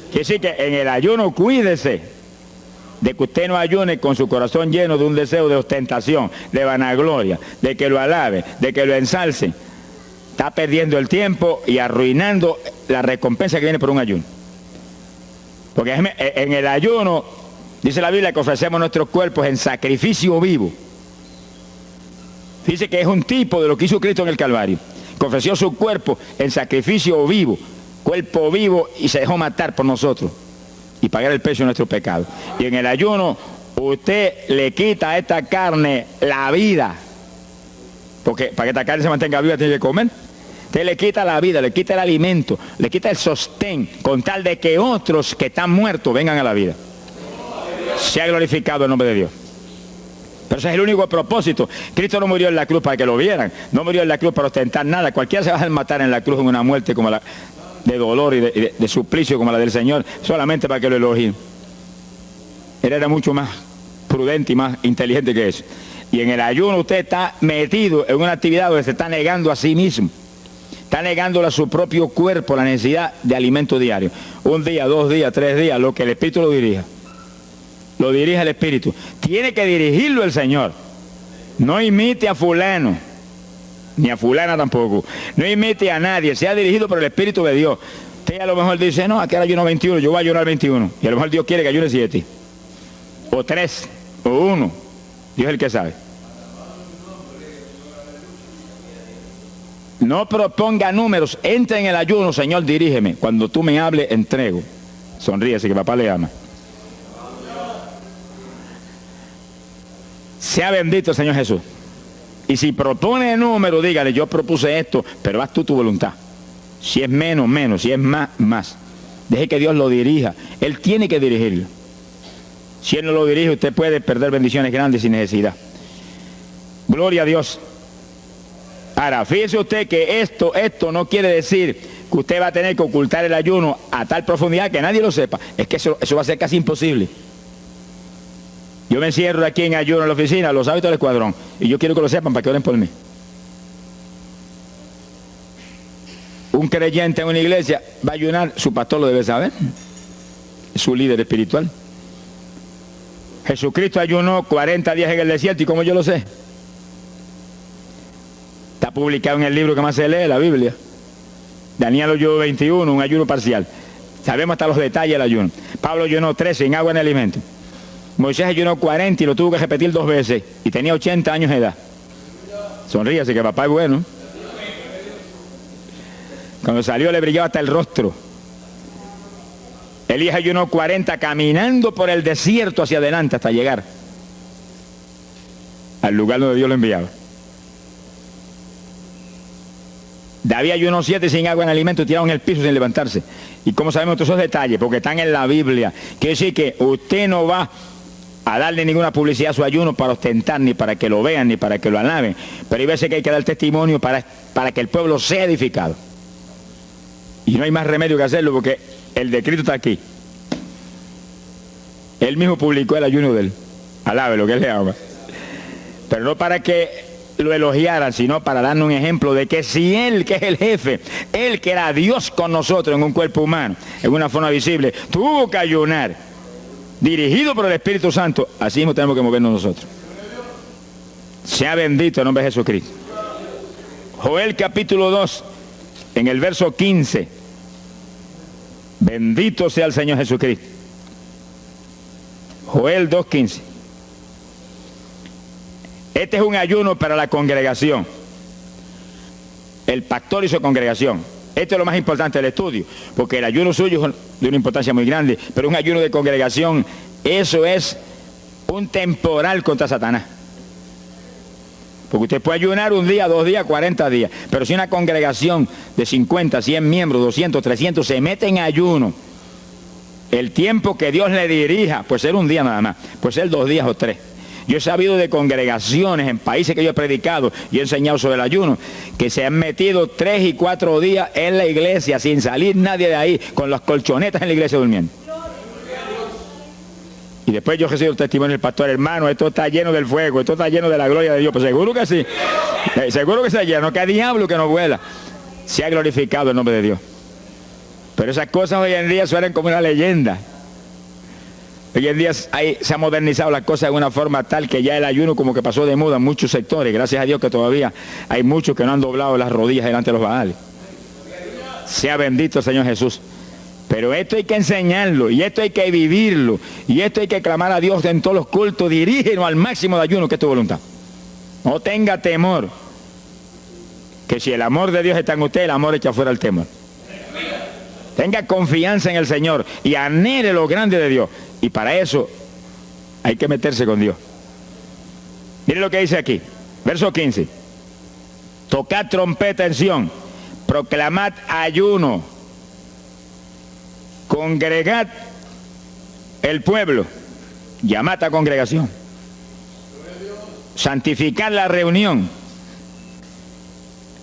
Quiere decir que en el ayuno cuídese de que usted no ayune con su corazón lleno de un deseo de ostentación, de vanagloria, de que lo alabe, de que lo ensalce. Está perdiendo el tiempo y arruinando la recompensa que viene por un ayuno. Porque en el ayuno, dice la Biblia, que ofrecemos nuestros cuerpos en sacrificio vivo. Dice que es un tipo de lo que hizo Cristo en el Calvario, que ofreció su cuerpo en sacrificio vivo, cuerpo vivo, y se dejó matar por nosotros y pagar el precio de nuestro pecado. Y en el ayuno usted le quita a esta carne la vida, porque para que esta carne se mantenga viva tiene que comer. Usted le quita la vida, le quita el alimento, le quita el sostén, con tal de que otros que están muertos vengan a la vida. Se ha glorificado el nombre de Dios. Pero ese es el único propósito. Cristo no murió en la cruz para que lo vieran, no murió en la cruz para ostentar nada. Cualquiera se va a matar en la cruz en una muerte como la de dolor y de suplicio como la del Señor, solamente para que lo elogien. Él era mucho más prudente y más inteligente que eso. Y en el ayuno usted está metido en una actividad donde se está negando a sí mismo. Está negándole a su propio cuerpo la necesidad de alimento diario. Un día, 2 días, 3 días, lo que el Espíritu lo dirija. Lo dirige el Espíritu. Tiene que dirigirlo el Señor. No imite a fulano, ni a fulana tampoco. No imite a nadie, sea dirigido por el Espíritu de Dios. Usted a lo mejor dice, no, aquí era ayuno 21, yo voy a ayunar 21. Y a lo mejor Dios quiere que ayune 7. O 3, o 1. Dios es el que sabe. No proponga números, entre en el ayuno, Señor, dirígeme. Cuando tú me hables, entrego. Sonríese que papá le ama. Sea bendito el Señor Jesús. Y si propone número, dígale, yo propuse esto, pero haz tú tu voluntad. Si es menos, menos, si es más, más. Deje que Dios lo dirija. Él tiene que dirigirlo. Si Él no lo dirige, usted puede perder bendiciones grandes sin necesidad. Gloria a Dios. Ahora, fíjese usted que esto no quiere decir que usted va a tener que ocultar el ayuno a tal profundidad que nadie lo sepa. Es que eso va a ser casi imposible. Yo me encierro aquí en ayuno en la oficina, los hábitos del escuadrón, y yo quiero que lo sepan para que oren por mí. Un creyente en una iglesia va a ayunar, su pastor lo debe saber, es su líder espiritual. Jesucristo ayunó 40 días en el desierto, ¿y cómo yo lo sé? Está publicado en el libro que más se lee, la Biblia. Daniel ayunó 21, un ayuno parcial. Sabemos hasta los detalles del ayuno. Pablo ayunó 13 sin agua ni alimento. Moisés ayunó 40 y lo tuvo que repetir 2 veces. Y tenía 80 años de edad. Sonríase que papá es bueno. Cuando salió le brillaba hasta el rostro. Elías ayunó 40 caminando por el desierto hacia adelante hasta llegar al lugar donde Dios lo enviaba. David ayunó 7 sin agua en alimento y tirado en el piso sin levantarse. ¿Y cómo sabemos todos esos detalles? Porque están en la Biblia. Quiere decir que usted no va a darle ninguna publicidad a su ayuno para ostentar, ni para que lo vean, ni para que lo alaben. Pero hay veces que hay que dar testimonio para que el pueblo sea edificado. Y no hay más remedio que hacerlo porque el decreto está aquí. Él mismo publicó el ayuno de él. Alabe lo que él le ama. Pero no para que lo elogiaran, sino para darnos un ejemplo de que si Él, que es el jefe, Él que era Dios con nosotros en un cuerpo humano, en una forma visible, tuvo que ayunar, dirigido por el Espíritu Santo, así mismo tenemos que movernos nosotros. Sea bendito el nombre de Jesucristo. Joel capítulo 2, en el verso 15. Bendito sea el Señor Jesucristo. Joel 2:15. Este es un ayuno para la congregación. El pastor y su congregación. Esto es lo más importante del estudio, porque el ayuno suyo es de una importancia muy grande, pero un ayuno de congregación, eso es un temporal contra Satanás. Porque usted puede ayunar 1 día, 2 días, 40 días, pero si una congregación de 50, 100 miembros, 200, 300 se mete en ayuno, el tiempo que Dios le dirija, puede ser 1 día nada más, puede ser 2 días o 3. Yo he sabido de congregaciones en países que yo he predicado y he enseñado sobre el ayuno, que se han metido 3 y 4 días en la iglesia sin salir nadie de ahí, con las colchonetas en la iglesia durmiendo. Y después yo recibo el testimonio del pastor, hermano, esto está lleno del fuego, esto está lleno de la gloria de Dios. Pues seguro que sí, seguro que está lleno, que hay diablo que no vuela. Se ha glorificado el nombre de Dios. Pero esas cosas hoy en día suenan como una leyenda. Hoy en día se ha modernizado las cosas de una forma tal que ya el ayuno como que pasó de moda en muchos sectores. Gracias a Dios que todavía hay muchos que no han doblado las rodillas delante de los Baales. Sea bendito el Señor Jesús. Pero esto hay que enseñarlo, y esto hay que vivirlo, y esto hay que clamar a Dios en todos los cultos. Dirígenos al máximo de ayuno, que es tu voluntad. No tenga temor, que si el amor de Dios está en usted, el amor echa fuera el temor. Tenga confianza en el Señor y anhele lo grande de Dios. Y para eso hay que meterse con Dios. Mire lo que dice aquí, verso 15. Tocad trompeta en Sión, proclamad ayuno, congregad el pueblo, llamad a congregación, santificad la reunión,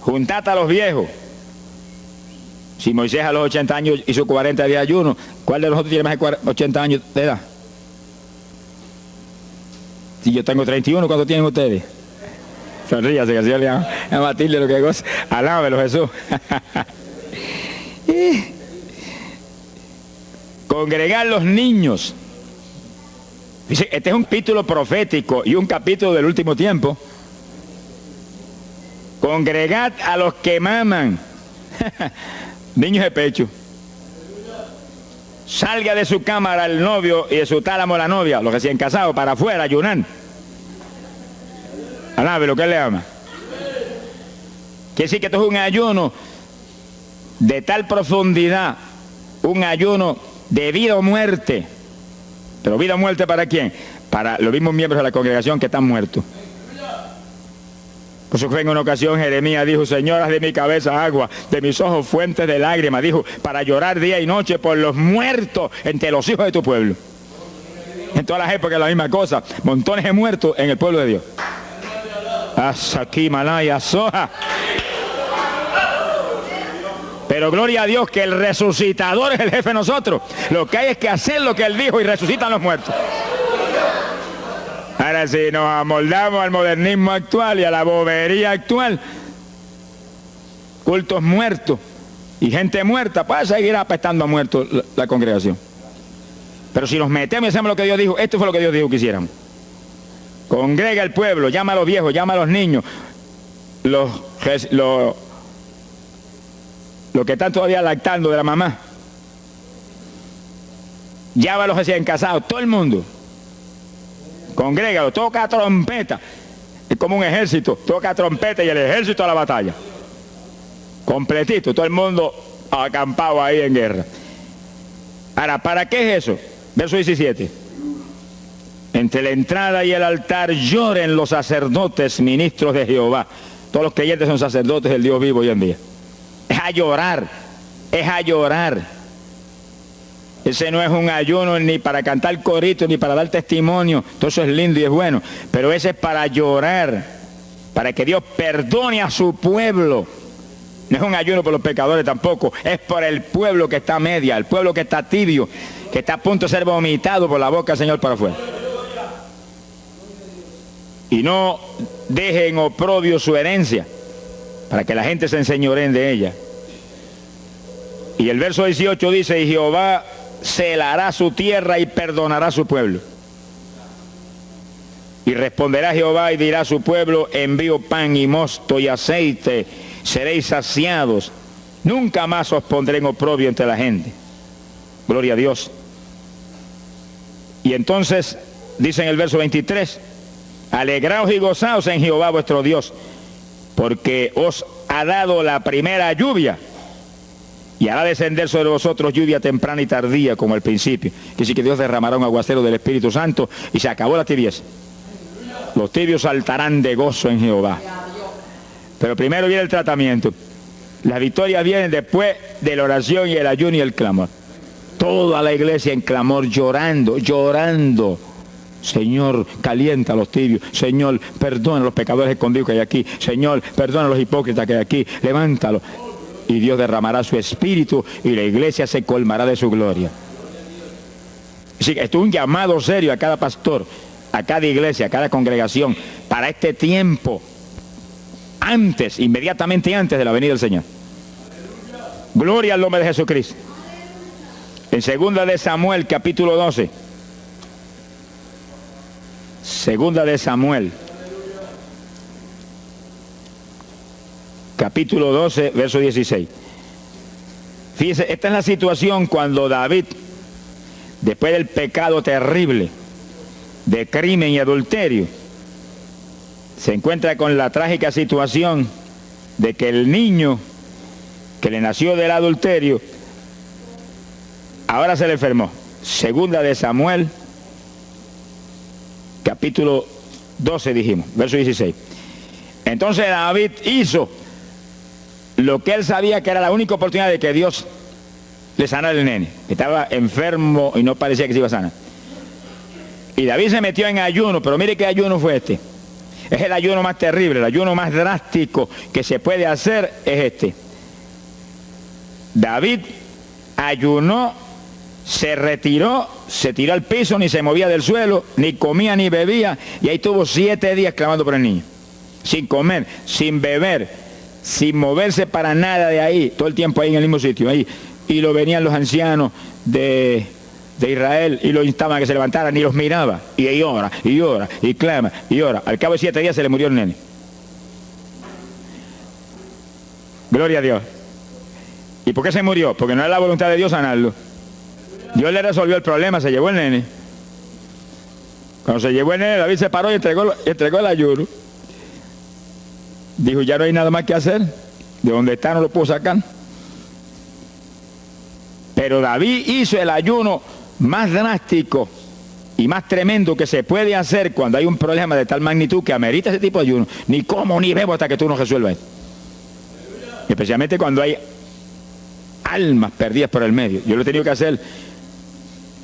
juntad a los viejos. Si Moisés a los 80 años hizo 40 días de ayuno, ¿cuál de nosotros tiene más de 80 años de edad? Si yo tengo 31, ¿cuánto tienen ustedes? Sonríase, que el Señor le ama a Matilde lo que goza. Alábelo, Jesús. Congregar los niños. Dice, este es un capítulo profético y un capítulo del último tiempo. Congregad a los que maman. Niños de pecho. Salga de su cámara el novio y de su tálamo la novia, los recién casados, para afuera, ayunar. Alabe lo que él le ama. Quiere decir que esto es un ayuno de tal profundidad, un ayuno de vida o muerte. ¿Pero vida o muerte para quién? Para los mismos miembros de la congregación que están muertos. Por eso fue en una ocasión Jeremías dijo, Señor, haz de mi cabeza agua, de mis ojos fuentes de lágrimas, dijo, para llorar día y noche por los muertos entre los hijos de tu pueblo. En todas las épocas la misma cosa, montones de muertos en el pueblo de Dios. Asaki Malaya Soja. Pero gloria a Dios que el resucitador es el jefe de nosotros. Lo que hay es que hacer lo que él dijo y resucitan los muertos. Ahora si nos amoldamos al modernismo actual y a la bobería actual, cultos muertos y gente muerta, para seguir apestando a muertos la congregación. Pero si nos metemos y hacemos lo que Dios dijo, esto fue lo que Dios dijo que hiciéramos. Congrega el pueblo, llama a los viejos, llama a los niños, los que están todavía lactando de la mamá. Llama a los recién casados, todo el mundo. Congrégalo, toca trompeta. Es como un ejército, toca trompeta y el ejército a la batalla. Completito, todo el mundo acampado ahí en guerra. Ahora, ¿para qué es eso? Verso 17. Entre la entrada y el altar lloren los sacerdotes, ministros de Jehová. Todos los creyentes son sacerdotes del Dios vivo hoy en día. Es a llorar, es a llorar. Ese no es un ayuno ni para cantar corito, ni para dar testimonio. Todo eso es lindo y es bueno. Pero ese es para llorar, para que Dios perdone a su pueblo. No es un ayuno por los pecadores tampoco. Es por el pueblo que está a media, el pueblo que está tibio, que está a punto de ser vomitado por la boca del Señor para afuera. Y no dejen oprobio su herencia, para que la gente se enseñoreen de ella. Y el verso 18 dice, y Jehová celará su tierra y perdonará a su pueblo. Y responderá Jehová y dirá a su pueblo, envío pan y mosto y aceite, seréis saciados. Nunca más os pondré en oprobio entre la gente. Gloria a Dios. Y entonces, dice en el verso 23, alegraos y gozaos en Jehová vuestro Dios, porque os ha dado la primera lluvia, y hará descender sobre vosotros lluvia temprana y tardía como al principio. Quiere decir que Dios derramará un aguacero del Espíritu Santo y se acabó la tibieza. Los tibios saltarán de gozo en Jehová. Pero primero viene el tratamiento. Las victorias vienen después de la oración y el ayuno y el clamor. Toda la iglesia en clamor, llorando, llorando. Señor, calienta a los tibios. Señor, perdona a los pecadores escondidos que hay aquí. Señor, perdona a los hipócritas que hay aquí. Levántalos. Y Dios derramará su espíritu y la iglesia se colmará de su gloria. Así que esto es un llamado serio a cada pastor, a cada iglesia, a cada congregación, para este tiempo, antes, inmediatamente antes de la venida del Señor. Gloria al nombre de Jesucristo. En 2 de Samuel, capítulo 12. 2 de Samuel, capítulo 12, verso 16. Fíjese, esta es la situación cuando David, después del pecado terrible de crimen y adulterio, se encuentra con la trágica situación de que el niño que le nació del adulterio ahora se le enfermó. 2 de Samuel, capítulo 12 dijimos, verso 16. Entonces David hizo lo que él sabía que era la única oportunidad de que Dios le sanara al nene. Estaba enfermo y no parecía que se iba a sanar. Y David se metió en ayuno, pero mire qué ayuno fue este. Es el ayuno más terrible, el ayuno más drástico que se puede hacer es este. David ayunó se retiró, se tiró al piso, ni se movía del suelo, ni comía ni bebía, y ahí estuvo 7 días clamando por el niño, sin comer, sin beber, sin moverse para nada de ahí, todo el tiempo ahí en el mismo sitio, ahí. Y lo venían los ancianos de Israel y lo instaban a que se levantara, ni los miraba, y ahí ora, y ora, y clama, y ora. Al cabo de 7 días se le murió el nene. Gloria a Dios. ¿Y por qué se murió? Porque no era la voluntad de Dios sanarlo. Dios le resolvió el problema, se llevó el nene. Cuando se llevó el nene, David se paró y entregó el ayuno. Dijo, ya no hay nada más que hacer. De donde está no lo puedo sacar. Pero David hizo el ayuno más drástico y más tremendo que se puede hacer cuando hay un problema de tal magnitud que amerita ese tipo de ayuno. Ni como ni bebo hasta que tú no resuelvas esto. Especialmente cuando hay almas perdidas por el medio. Yo lo he tenido que hacer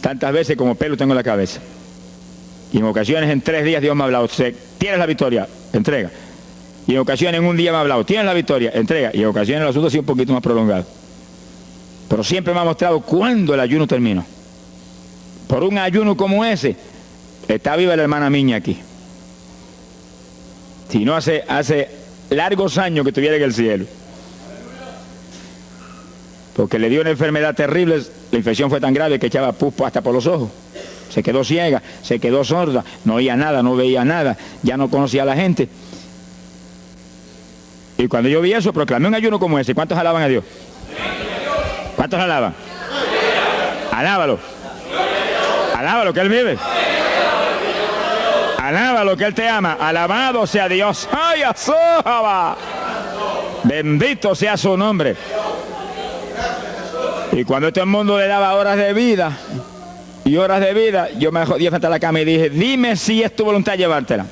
tantas veces como pelo tengo en la cabeza. Y en ocasiones en 3 días Dios me ha hablado, tienes la victoria, entrega. Y en ocasiones en un día me ha hablado, tienes la victoria, entrega. Y en ocasiones el asunto ha sido un poquito más prolongado. Pero siempre me ha mostrado cuándo el ayuno terminó. Por un ayuno como ese, está viva la hermana Miña aquí. Si no hace largos años que estuviera en el cielo. Porque le dio una enfermedad terrible, la infección fue tan grave que echaba pus hasta por los ojos. Se quedó ciega, se quedó sorda, no oía nada, no veía nada, ya no conocía a la gente. Y cuando yo vi eso, proclamé un ayuno como ese. ¿Cuántos alaban a Dios? ¿Cuántos alaban? Alábalo. Alábalo, que Él vive. Alábalo, que Él te ama. Alabado sea Dios. ¡Ay, asójaba! Bendito sea su nombre. Y cuando todo el mundo le daba horas de vida, yo me jodí frente a la cama y dije, dime si es tu voluntad llevártela.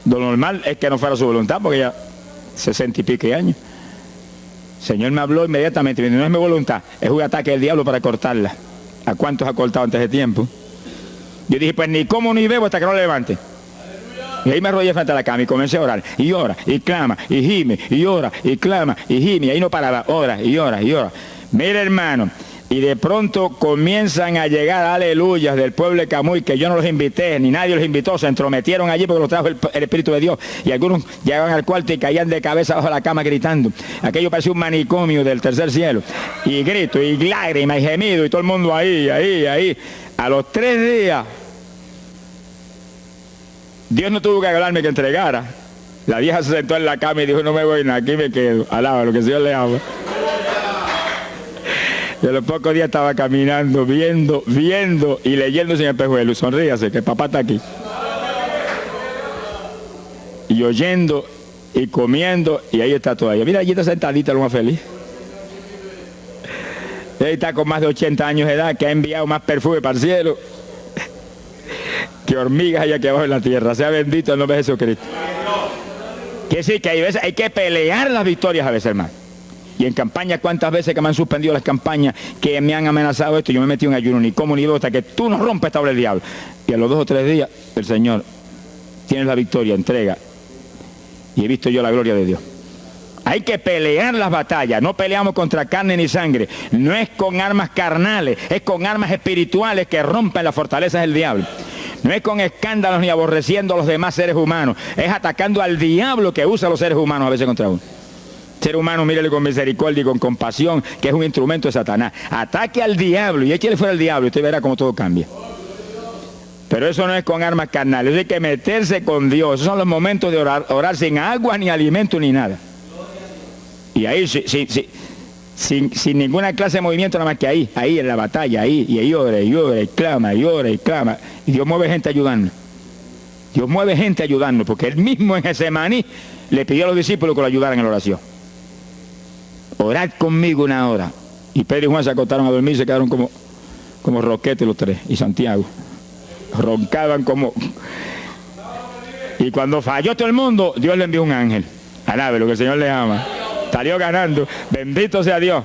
Lo normal es que no fuera su voluntad, porque ya 60 y pico años. El Señor me habló inmediatamente, no es mi voluntad, es un ataque del diablo para cortarla. ¿A cuántos ha cortado antes de tiempo? Yo dije, pues ni como ni bebo hasta que no lo levante. Y ahí me arrodillé frente a la cama y comencé a orar. Y ora, y clama, y gime, y ora, y clama, y gime. Y ahí no paraba, ora, y ora, y ora. Mire, hermano, y de pronto comienzan a llegar aleluyas del pueblo de Camuy, que yo no los invité, ni nadie los invitó, se entrometieron allí porque los trajo el Espíritu de Dios. Y algunos llegaban al cuarto y caían de cabeza bajo la cama gritando. Aquello parecía un manicomio del tercer cielo. Y grito, y lágrimas, y gemido, y todo el mundo ahí. A los 3 días, Dios no tuvo que hablarme que entregara. La vieja se sentó en la cama y dijo, no me voy nada, aquí me quedo. Alaba lo que el Señor le ama. Y a los pocos días estaba caminando, viendo y leyendo sin espejuelo. Sonríase, que papá está aquí. Y oyendo y comiendo, y ahí está todavía. Mira, allí está sentadita, lo más feliz. Ahí está con más de 80 años de edad, que ha enviado más perfume para el cielo que hormigas hay aquí abajo en la tierra. Sea bendito el nombre de Jesucristo. Que sí, que hay que pelear las victorias a veces, hermano. Y en campaña, ¿cuántas veces que me han suspendido las campañas, que me han amenazado esto? Yo me metí en ayuno, ni como ni bebo, hasta que tú no rompes esta obra del diablo. Y a los 2 o 3 días, el Señor, tienes la victoria, entrega. Y he visto yo la gloria de Dios. Hay que pelear las batallas. No peleamos contra carne ni sangre. No es con armas carnales, es con armas espirituales que rompen las fortalezas del diablo. No es con escándalos ni aborreciendo a los demás seres humanos. Es atacando al diablo que usa a los seres humanos a veces contra uno. Ser humano, mírele con misericordia y con compasión, que es un instrumento de Satanás. Ataque al diablo y échale fuera al diablo y usted verá cómo todo cambia. Pero eso no es con armas carnales, hay que meterse con Dios. Esos son los momentos de orar sin agua, ni alimento, ni nada. Y ahí, sin ninguna clase de movimiento, nada más que ahí en la batalla, y ahí ora, y clama, y ora, y clama. Y Dios mueve gente ayudando. Dios mueve gente ayudando, porque Él mismo en Getsemaní le pidió a los discípulos que lo ayudaran en la oración. Orad conmigo 1 hora. Y Pedro y Juan se acostaron a dormir y se quedaron como roquetes los 3. Y Santiago. Roncaban como... Y cuando falló todo el mundo, Dios le envió un ángel. Alabe lo que el Señor le ama. Salió ganando. Bendito sea Dios.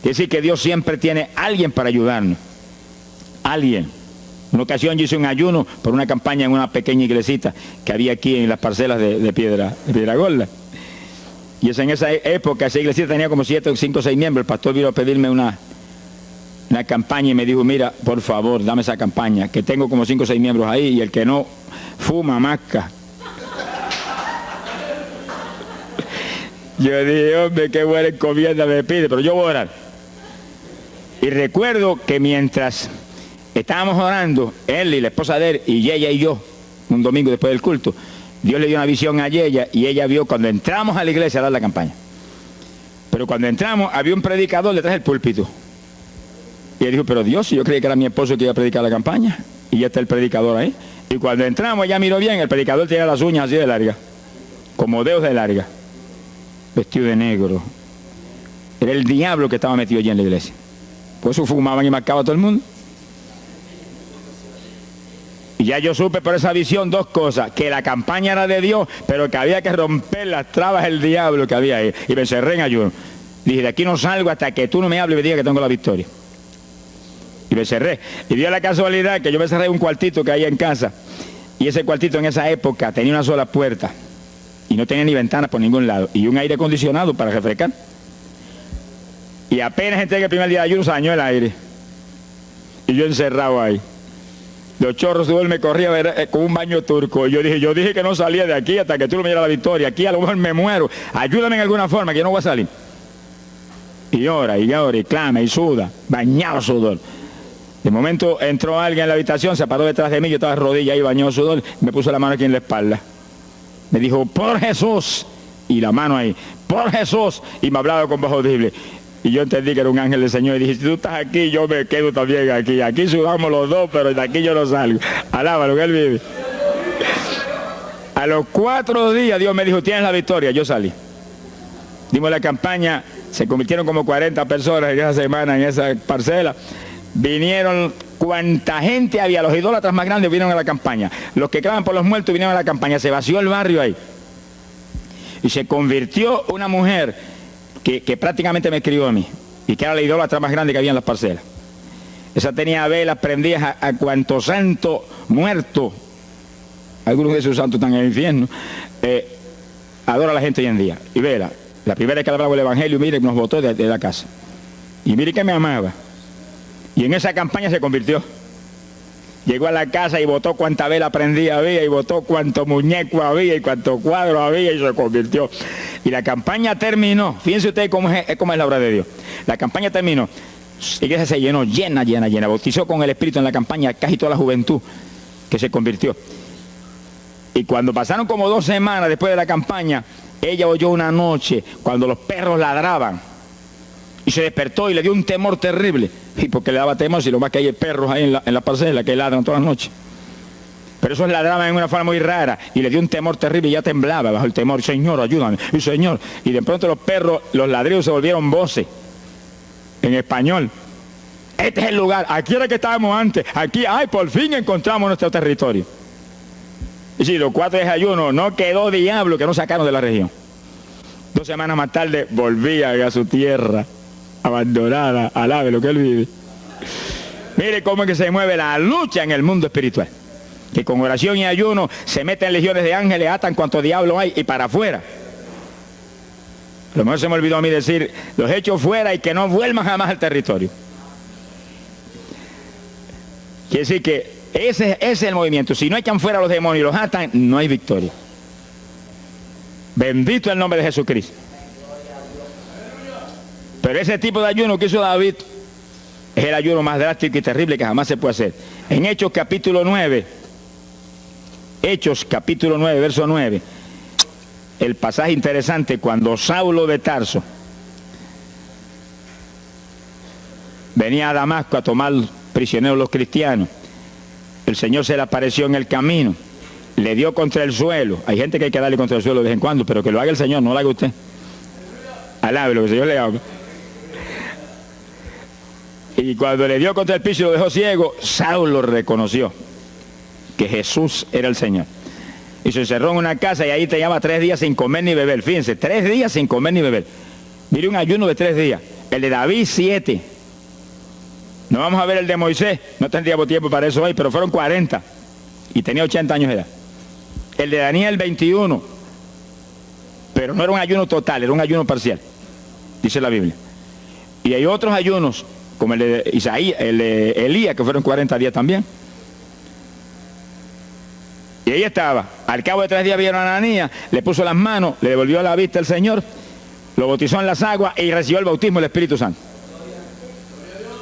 Quiere decir que Dios siempre tiene alguien para ayudarnos. Alguien. Una ocasión yo hice un ayuno por una campaña en una pequeña iglesita que había aquí en las parcelas de Piedra Gorda. Y es en esa época, esa iglesia tenía como 7, 5 o 6 miembros. El pastor vino a pedirme una campaña y me dijo, mira, por favor, dame esa campaña, que tengo como 5 o 6 miembros ahí y el que no fuma, masca. Yo dije, hombre, qué buena encomienda me pide, pero yo voy a orar. Y recuerdo que mientras estábamos orando, él y la esposa de él, y ella y yo, un domingo después del culto, Dios le dio una visión a ella y ella vio cuando entramos a la iglesia a dar la campaña. Pero cuando entramos había un predicador detrás del púlpito. Y él dijo, pero Dios, yo creí que era mi esposo que iba a predicar la campaña. Y ya está el predicador ahí. Y cuando entramos, ella miró bien, el predicador tenía las uñas así de larga, como dedos de larga, vestido de negro. Era el diablo que estaba metido allí en la iglesia. Por eso fumaban y marcaban a todo el mundo. Y ya yo supe por esa visión 2 cosas, que la campaña era de Dios, pero que había que romper las trabas del diablo que había ahí. Y me encerré en ayuno. Dije, de aquí no salgo hasta que tú no me hables y me digas que tengo la victoria. Y me cerré. Y dio la casualidad que yo me cerré en un cuartito que hay en casa. Y ese cuartito en esa época tenía una sola puerta. Y no tenía ni ventanas por ningún lado. Y un aire acondicionado para refrescar. Y apenas entré en el primer día de ayuno, se dañó el aire. Y yo encerrado ahí. Los chorros de me corría con un baño turco. Y yo dije que no salía de aquí hasta que tú no me dieras la victoria. Aquí a lo mejor me muero. Ayúdame en alguna forma que yo no voy a salir. Y ora, y clama, y suda. Bañado sudor. De momento entró alguien en la habitación, se paró detrás de mí, yo estaba de rodillas ahí, bañado sudor, me puso la mano aquí en la espalda. Me dijo, por Jesús, y la mano ahí, por Jesús, y me hablaba con voz audible. Y yo entendí que era un ángel del Señor, y dije, si tú estás aquí, yo me quedo también aquí. Aquí sudamos los dos, pero de aquí yo no salgo. Alábalo, que Él vive. A los 4 días Dios me dijo, tienes la victoria, yo salí. Dimos la campaña, se convirtieron como 40 personas en esa semana, en esa parcela. Vinieron cuanta gente había, los idólatras más grandes vinieron a la campaña, los que claman por los muertos vinieron a la campaña, se vació el barrio ahí. Y se convirtió una mujer que prácticamente me escribió a mí, y que era la idólatra más grande que había en las parcelas. Esa tenía velas prendidas a cuanto santo muerto, algunos de esos santos están en el infierno, adora a la gente hoy en día. Y vela, la primera vez que hablaba el evangelio, mire, nos botó de la casa. Y mire que me amaba. Y en esa campaña se convirtió. Llegó a la casa y botó cuanta vela prendida había, y botó cuanto muñeco había, y cuanto cuadro había, y se convirtió. Y la campaña terminó. Fíjense ustedes cómo es la obra de Dios. La campaña terminó. La iglesia se llenó, llena. Bautizó con el Espíritu en la campaña casi toda la juventud que se convirtió. Y cuando pasaron como 2 semanas después de la campaña, ella oyó una noche cuando los perros ladraban. Y se despertó y le dio un temor terrible. Y porque le daba temor, si lo más que hay perros ahí en la parcela que ladran todas las noches. Pero esos ladraban en una forma muy rara. Y le dio un temor terrible y ya temblaba bajo el temor. Señor, ayúdame. Y Señor. Y de pronto los perros, los ladridos se volvieron voces. En español. Este es el lugar. Aquí era que estábamos antes. Aquí, ay, por fin encontramos nuestro territorio. Y sí, los 4 días de ayuno, no quedó diablo que no sacaron de la región. 2 semanas más tarde volvía a su tierra. Abandonada, alabe lo que Él vive. Mire cómo es que se mueve la lucha en el mundo espiritual. Que con oración y ayuno se meten legiones de ángeles, atan cuanto diablo hay y para afuera. A lo mejor se me olvidó a mí decir, los echo fuera y que no vuelvan jamás al territorio. Quiere decir que ese es el movimiento. Si no echan fuera a los demonios y los atan, no hay victoria. Bendito el nombre de Jesucristo. Pero ese tipo de ayuno que hizo David es el ayuno más drástico y terrible que jamás se puede hacer. En Hechos capítulo 9, verso 9, el pasaje interesante, cuando Saulo de Tarso venía a Damasco a tomar prisioneros los cristianos, el Señor se le apareció en el camino, le dio contra el suelo. Hay gente que hay que darle contra el suelo de vez en cuando, pero que lo haga el Señor, no lo haga usted. Alabe lo que el Señor le haga. Y cuando le dio contra el piso y lo dejó ciego, Saulo reconoció que Jesús era el Señor. Y se encerró en una casa y ahí te lleva 3 días sin comer ni beber. Fíjense, 3 días sin comer ni beber. Mire, un ayuno de 3 días. El de David, 7. No vamos a ver el de Moisés, no tendríamos tiempo para eso hoy, pero fueron 40. Y tenía 80 años de edad. El de Daniel, 21. Pero no era un ayuno total, era un ayuno parcial, dice la Biblia. Y hay otros ayunos, como el de Isaías, el de Elías, que fueron 40 días también. Y ahí estaba. Al cabo de 3 días vieron a Ananías, le puso las manos, le devolvió la vista al Señor, lo bautizó en las aguas y recibió el bautismo del Espíritu Santo.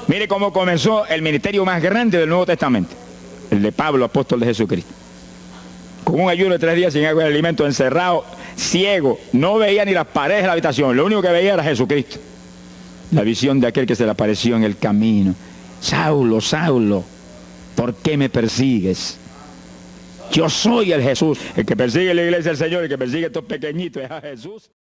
Mire cómo comenzó el ministerio más grande del Nuevo Testamento, el de Pablo, apóstol de Jesucristo. Con un ayuno de 3 días sin agua y alimento, encerrado, ciego, no veía ni las paredes de la habitación, lo único que veía era Jesucristo. La visión de aquel que se le apareció en el camino. Saulo, Saulo, ¿por qué me persigues? Yo soy el Jesús. El que persigue la iglesia del Señor, el que persigue a estos pequeñitos es a Jesús.